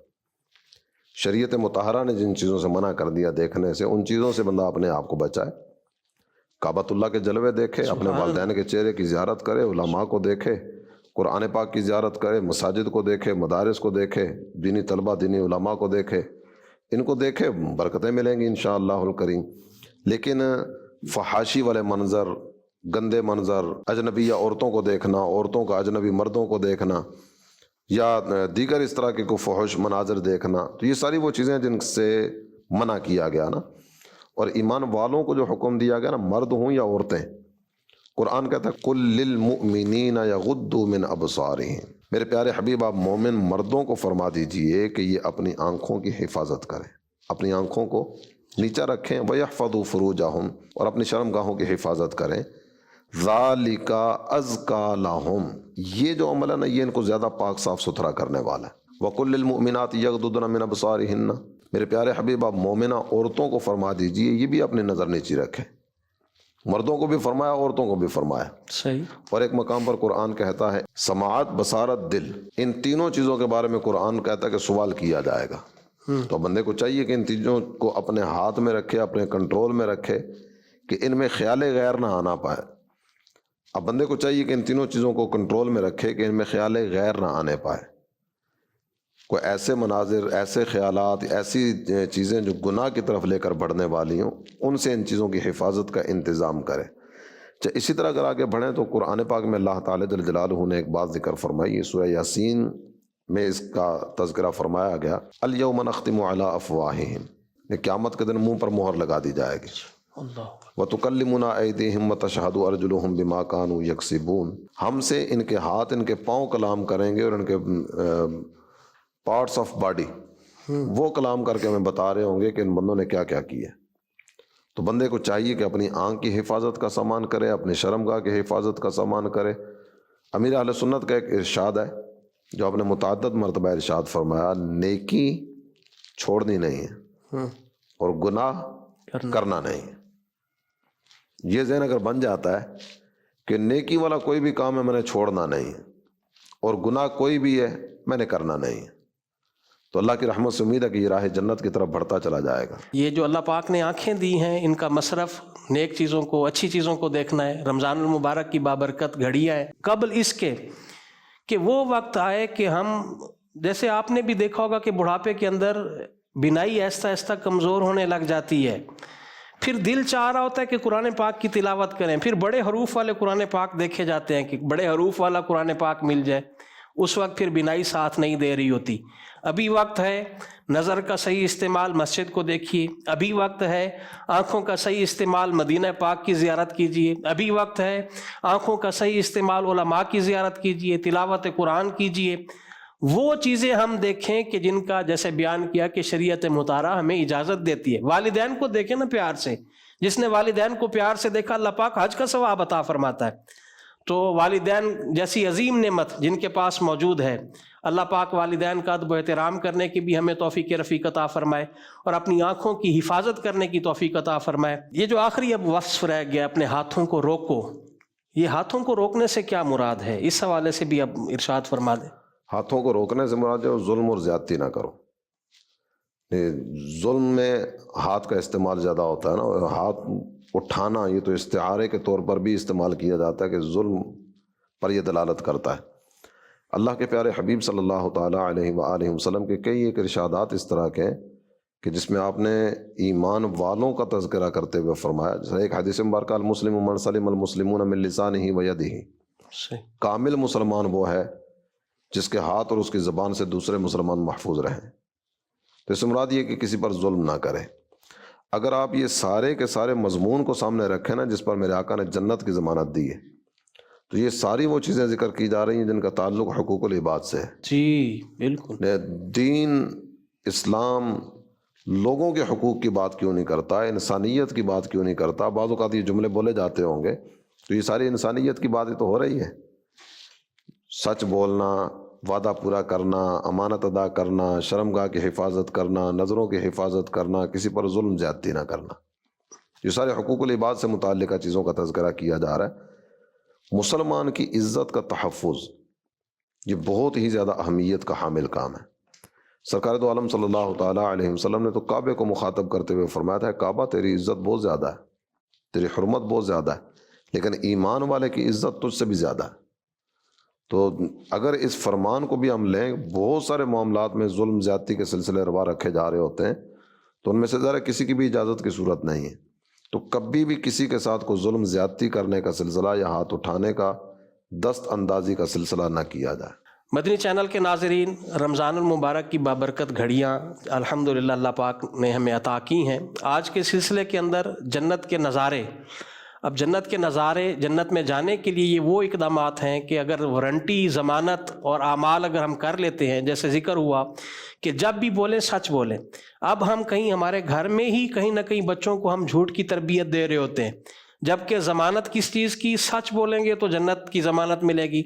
شریعت مطہرہ نے جن چیزوں سے منع کر دیا دیکھنے سے، ان چیزوں سے بندہ اپنے آپ کو بچائے. کعبۃ اللہ کے جلوے دیکھے، اپنے والدین کے چہرے کی زیارت کرے، علماء کو دیکھے، قرآن پاک کی زیارت کرے، مساجد کو دیکھے، مدارس کو دیکھے، دینی طلبہ دینی علماء کو دیکھے. ان کو دیکھے برکتیں ملیں گی انشاءاللہ الکریم. لیکن فحاشی والے منظر، گندے منظر، اجنبیہ عورتوں کو دیکھنا، عورتوں کا اجنبی مردوں کو دیکھنا، یا دیگر اس طرح کے کوئی فحش مناظر دیکھنا، تو یہ ساری وہ چیزیں جن سے منع کیا گیا نا. اور ایمان والوں کو جو حکم دیا گیا نا، مرد ہوں یا عورتیں، قرآن کہتا ہے قُل لِّلْمُؤْمِنِينَ يَغُضُّوا مِنْ أَبْصَارِهِمْ. میرے پیارے حبیب آپ مومن مردوں کو فرما دیجئے کہ یہ اپنی آنکھوں کی حفاظت کریں، اپنی آنکھوں کو نیچا رکھیں. وَيَحْفَظُوا فُرُوجَهُمْ، اور اپنی شرم گاہوں کی حفاظت کریں. ذَلِكَ أَزْكَىٰ لَهُمْ، یہ جو عمل ہے نا یہ ان کو زیادہ پاک صاف ستھرا کرنے والا ہے. وَقُل لِّلْمُؤْمِنَاتِ يَغْضُضْنَ مِنْ أَبْصَارِهِنَّ، میرے پیارے حبیب آپ مومنہ عورتوں کو فرما دیجئے یہ بھی اپنی نظر نیچی رکھیں. مردوں کو بھی فرمایا، عورتوں کو بھی فرمایا. صحیح. اور ایک مقام پر قرآن کہتا ہے سماعت، بصارت، دل، ان تینوں چیزوں کے بارے میں قرآن کہتا ہے کہ سوال کیا جائے گا. تو بندے کو چاہیے کہ ان چیزوں کو اپنے ہاتھ میں رکھے، اپنے کنٹرول میں رکھے کہ ان میں خیال غیر نہ آنا پائے. اب بندے کو چاہیے کہ ان تینوں چیزوں کو کنٹرول میں رکھے کہ ان میں خیال غیر نہ آنے پائے. کوئی ایسے مناظر، ایسے خیالات، ایسی چیزیں جو گناہ کی طرف لے کر بڑھنے والی ہوں، ان سے ان چیزوں کی حفاظت کا انتظام کرے. اسی طرح اگر آگے بڑھیں تو قرآن پاک میں اللہ تعالیٰ جل جلالہ نے ایک بات ذکر فرمائی. سورہ یاسین میں اس کا تذکرہ فرمایا گیا، الیوم نختم علی افواہہم، قیامت کے دن منہ پر مہر لگا دی جائے گی. وتکلمنا ایدیہم وتشہد ارجلہم بما کانوا یکسبون، ہم سے ان کے ہاتھ، ان کے پاؤں کلام کریں گے اور ان کے پارٹس آف باڈی وہ کلام کر کے ہمیں بتا رہے ہوں گے کہ ان بندوں نے کیا کیا کیا. تو بندے کو چاہیے کہ اپنی آنکھ کی حفاظت کا سامان کرے، اپنی شرمگاہ کی حفاظت کا سامان کرے. امیر اہل سنت کا ایک ارشاد ہے جو آپ نے متعدد مرتبہ ارشاد فرمایا، نیکی چھوڑنی نہیں ہے اور گناہ کرنا نہیں ہے. یہ ذہن اگر بن جاتا ہے کہ نیکی والا کوئی بھی کام ہے میں نے چھوڑنا نہیں ہے، اور گناہ کوئی بھی ہے میں نے کرنا نہیں ہے، تو اللہ کی رحمت سے امید ہے کہ یہ راہ جنت کی طرف بڑھتا چلا جائے گا۔ یہ جو اللہ پاک نے آنکھیں دی ہیں، ان کا مصرف نیک چیزوں کو، اچھی چیزوں کو دیکھنا ہے۔ رمضان المبارک کی بابرکت گھڑیاں ہیں، قبل اس کے کہ وہ وقت آئے کہ ہم، جیسے آپ نے بھی دیکھا ہوگا کہ بڑھاپے کے اندر بینائی آہستہ آہستہ کمزور ہونے لگ جاتی ہے، پھر دل چاہ رہا ہوتا ہے کہ قرآن پاک کی تلاوت کریں، پھر بڑے حروف والے قرآن پاک دیکھے جاتے ہیں کہ بڑے حروف والا قرآن پاک مل جائے، اس وقت پھر بینائی ساتھ نہیں دے رہی ہوتی۔ ابھی وقت ہے نظر کا صحیح استعمال، مسجد کو دیکھیے، ابھی وقت ہے آنکھوں کا صحیح استعمال، مدینہ پاک کی زیارت کیجیے، ابھی وقت ہے آنکھوں کا صحیح استعمال، علماء کی زیارت کیجیے، تلاوت قرآن کیجیے۔ وہ چیزیں ہم دیکھیں کہ جن کا جیسے بیان کیا کہ شریعت مطالعہ ہمیں اجازت دیتی ہے۔ والدین کو دیکھیں نا پیار سے، جس نے والدین کو پیار سے دیکھا اللہ پاک حج کا ثواب عطا فرماتا ہے۔ تو والدین جیسی عظیم نعمت جن کے پاس موجود ہے، اللہ پاک والدین کا ادب و احترام کرنے کی بھی ہمیں توفیق رفیق عطا فرمائے، اور اپنی آنکھوں کی حفاظت کرنے کی توفیق عطا فرمائے۔ یہ جو آخری اب وصف رہ گیا، اپنے ہاتھوں کو روکو، یہ ہاتھوں کو روکنے سے کیا مراد ہے؟ اس حوالے سے بھی اب ارشاد فرما دیں۔ ہاتھوں کو روکنے سے مراد ہے ظلم اور زیادتی نہ کرو۔ ظلم میں ہاتھ کا استعمال زیادہ ہوتا ہے نا، اور ہاتھ اٹھانا یہ تو استعارے کے طور پر بھی استعمال کیا جاتا ہے کہ ظلم پر یہ دلالت کرتا ہے۔ اللہ کے پیارے حبیب صلی اللہ تعالیٰ علیہ وآلہ وسلم کے کئی ایک ارشادات اس طرح کے ہیں کہ جس میں آپ نے ایمان والوں کا تذکرہ کرتے ہوئے فرمایا، جیسے ایک حدیث مبارکہ المسلم من سلم المسلمون من لسانہ ویدہ، کامل مسلمان وہ ہے جس کے ہاتھ اور اس کی زبان سے دوسرے مسلمان محفوظ رہیں۔ تو اس سے مراد یہ کہ کسی پر ظلم نہ کرے۔ اگر آپ یہ سارے کے سارے مضمون کو سامنے رکھیں نا جس پر میرے آقا نے جنت کی ضمانت دی ہے، تو یہ ساری وہ چیزیں ذکر کی جا رہی ہیں جن کا تعلق حقوق العباد سے ہے۔ جی بالکل۔ دین اسلام لوگوں کے حقوق کی بات کیوں نہیں کرتا، انسانیت کی بات کیوں نہیں کرتا؟ بعض اوقات یہ جملے بولے جاتے ہوں گے تو یہ ساری انسانیت کی باتیں تو ہو رہی ہے، سچ بولنا، وعدہ پورا کرنا، امانت ادا کرنا، شرمگاہ کی حفاظت کرنا، نظروں کی حفاظت کرنا، کسی پر ظلم زیادتی نہ کرنا، یہ سارے حقوق العباد سے متعلقہ چیزوں کا تذکرہ کیا جا رہا ہے۔ مسلمان کی عزت کا تحفظ یہ بہت ہی زیادہ اہمیت کا حامل کام ہے۔ سرکار دو عالم صلی اللہ تعالیٰ علیہ وسلم نے تو کعبے کو مخاطب کرتے ہوئے فرمایا تھا، کعبہ تیری عزت بہت زیادہ ہے، تیری حرمت بہت زیادہ ہے، لیکن ایمان والے کی عزت تجھ سے بھی زیادہ ہے۔ تو اگر اس فرمان کو بھی ہم لیں، بہت سارے معاملات میں ظلم زیادتی کے سلسلے روا رکھے جا رہے ہوتے ہیں، تو ان میں سے ذرا کسی کی بھی اجازت کی صورت نہیں ہے۔ تو کبھی بھی کسی کے ساتھ کوئی ظلم زیادتی کرنے کا سلسلہ یا ہاتھ اٹھانے کا، دست اندازی کا سلسلہ نہ کیا جائے۔ مدنی چینل کے ناظرین، رمضان المبارک کی بابرکت گھڑیاں الحمدللہ اللہ پاک نے ہمیں عطا کی ہیں۔ آج کے سلسلے کے اندر جنت کے نظارے، اب جنت کے نظارے، جنت میں جانے کے لیے یہ وہ اقدامات ہیں کہ اگر وارنٹی، ضمانت اور اعمال اگر ہم کر لیتے ہیں، جیسے ذکر ہوا کہ جب بھی بولیں سچ بولیں۔ اب ہم کہیں ہمارے گھر میں ہی کہیں نہ کہیں بچوں کو ہم جھوٹ کی تربیت دے رہے ہوتے ہیں، جبکہ ضمانت کس چیز کی؟ سچ بولیں گے تو جنت کی ضمانت ملے گی۔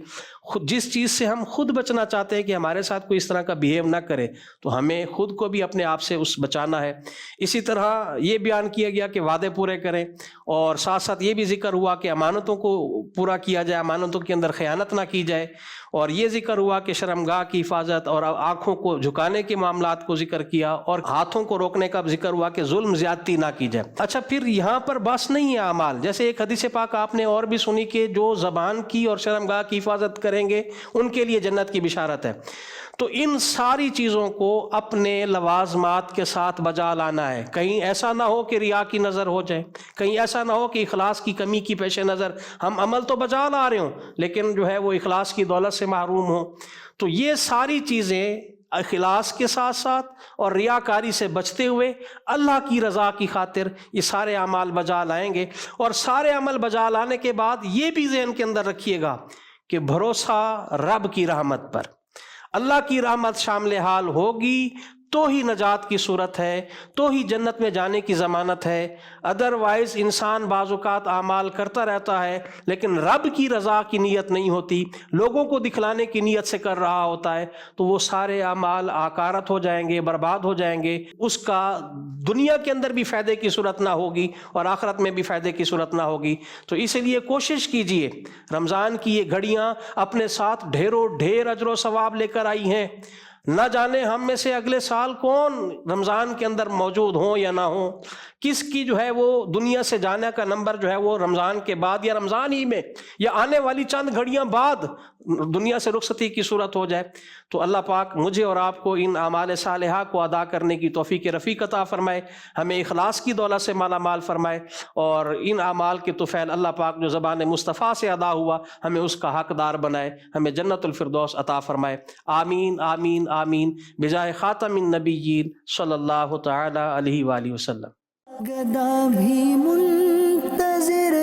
جس چیز سے ہم خود بچنا چاہتے ہیں کہ ہمارے ساتھ کوئی اس طرح کا بیہیو نہ کرے، تو ہمیں خود کو بھی اپنے آپ سے اس بچانا ہے۔ اسی طرح یہ بیان کیا گیا کہ وعدے پورے کریں، اور ساتھ ساتھ یہ بھی ذکر ہوا کہ امانتوں کو پورا کیا جائے، امانتوں کے اندر خیانت نہ کی جائے، اور یہ ذکر ہوا کہ شرمگاہ کی حفاظت اور آنکھوں کو جھکانے کے معاملات کو ذکر کیا، اور ہاتھوں کو روکنے کا ذکر ہوا کہ ظلم زیادتی نہ کی جائے۔ اچھا، پھر یہاں پر بس نہیں ہے اعمال، جیسے ایک حدیث پاک آپ نے اور بھی سنی کہ جو زبان کی اور شرمگاہ کی حفاظت کریں گے ان کے لیے جنت کی بشارت ہے۔ تو ان ساری چیزوں کو اپنے لوازمات کے ساتھ بجا لانا ہے۔ کہیں ایسا نہ ہو کہ ریا کی نظر ہو جائے، کہیں ایسا نہ ہو کہ اخلاص کی کمی کی پیش نظر ہم عمل تو بجا لا رہے ہوں لیکن جو ہے وہ اخلاص کی دولت سے محروم ہوں۔ تو یہ ساری چیزیں اخلاص کے ساتھ ساتھ اور ریاکاری سے بچتے ہوئے اللہ کی رضا کی خاطر یہ سارے اعمال بجا لائیں گے۔ اور سارے عمل بجا لانے کے بعد یہ بھی ذہن کے اندر رکھیے گا کہ بھروسہ رب کی رحمت پر، اللہ کی رحمت شامل حال ہوگی تو ہی نجات کی صورت ہے، تو ہی جنت میں جانے کی ضمانت ہے۔ ادروائز انسان بعض اوقات اعمال کرتا رہتا ہے لیکن رب کی رضا کی نیت نہیں ہوتی، لوگوں کو دکھلانے کی نیت سے کر رہا ہوتا ہے، تو وہ سارے اعمال آکارت ہو جائیں گے، برباد ہو جائیں گے، اس کا دنیا کے اندر بھی فائدے کی صورت نہ ہوگی اور آخرت میں بھی فائدے کی صورت نہ ہوگی۔ تو اس لیے کوشش کیجئے، رمضان کی یہ گھڑیاں اپنے ساتھ ڈھیروں ڈھیر اجر و ثواب لے کر آئی ہیں۔ نہ جانے ہم میں سے اگلے سال کون رمضان کے اندر موجود ہوں یا نہ ہوں، کس کی جو ہے وہ دنیا سے جانے کا نمبر جو ہے وہ رمضان کے بعد یا رمضان ہی میں یا آنے والی چند گھڑیاں بعد دنیا سے رخصتی کی صورت ہو جائے۔ تو اللہ پاک مجھے اور آپ کو ان اعمال صالحہ کو ادا کرنے کی توفیق رفیق عطا فرمائے، ہمیں اخلاص کی دولت سے مالا مال فرمائے، اور ان اعمال کے طفیل اللہ پاک جو زبان مصطفیٰ سے ادا ہوا ہمیں اس کا حقدار بنائے، ہمیں جنت الفردوس عطا فرمائے۔ آمین آمین آمین بجائے خاتم النبیین صلی اللہ تعالی علیہ وآلہ وسلم۔ گدا بھی منتظر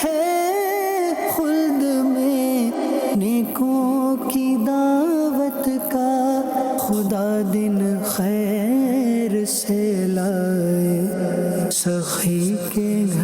ہے خلد میں نیکوں کی دعوت کا، خدا دن خیر سے لائے سخی کے گھر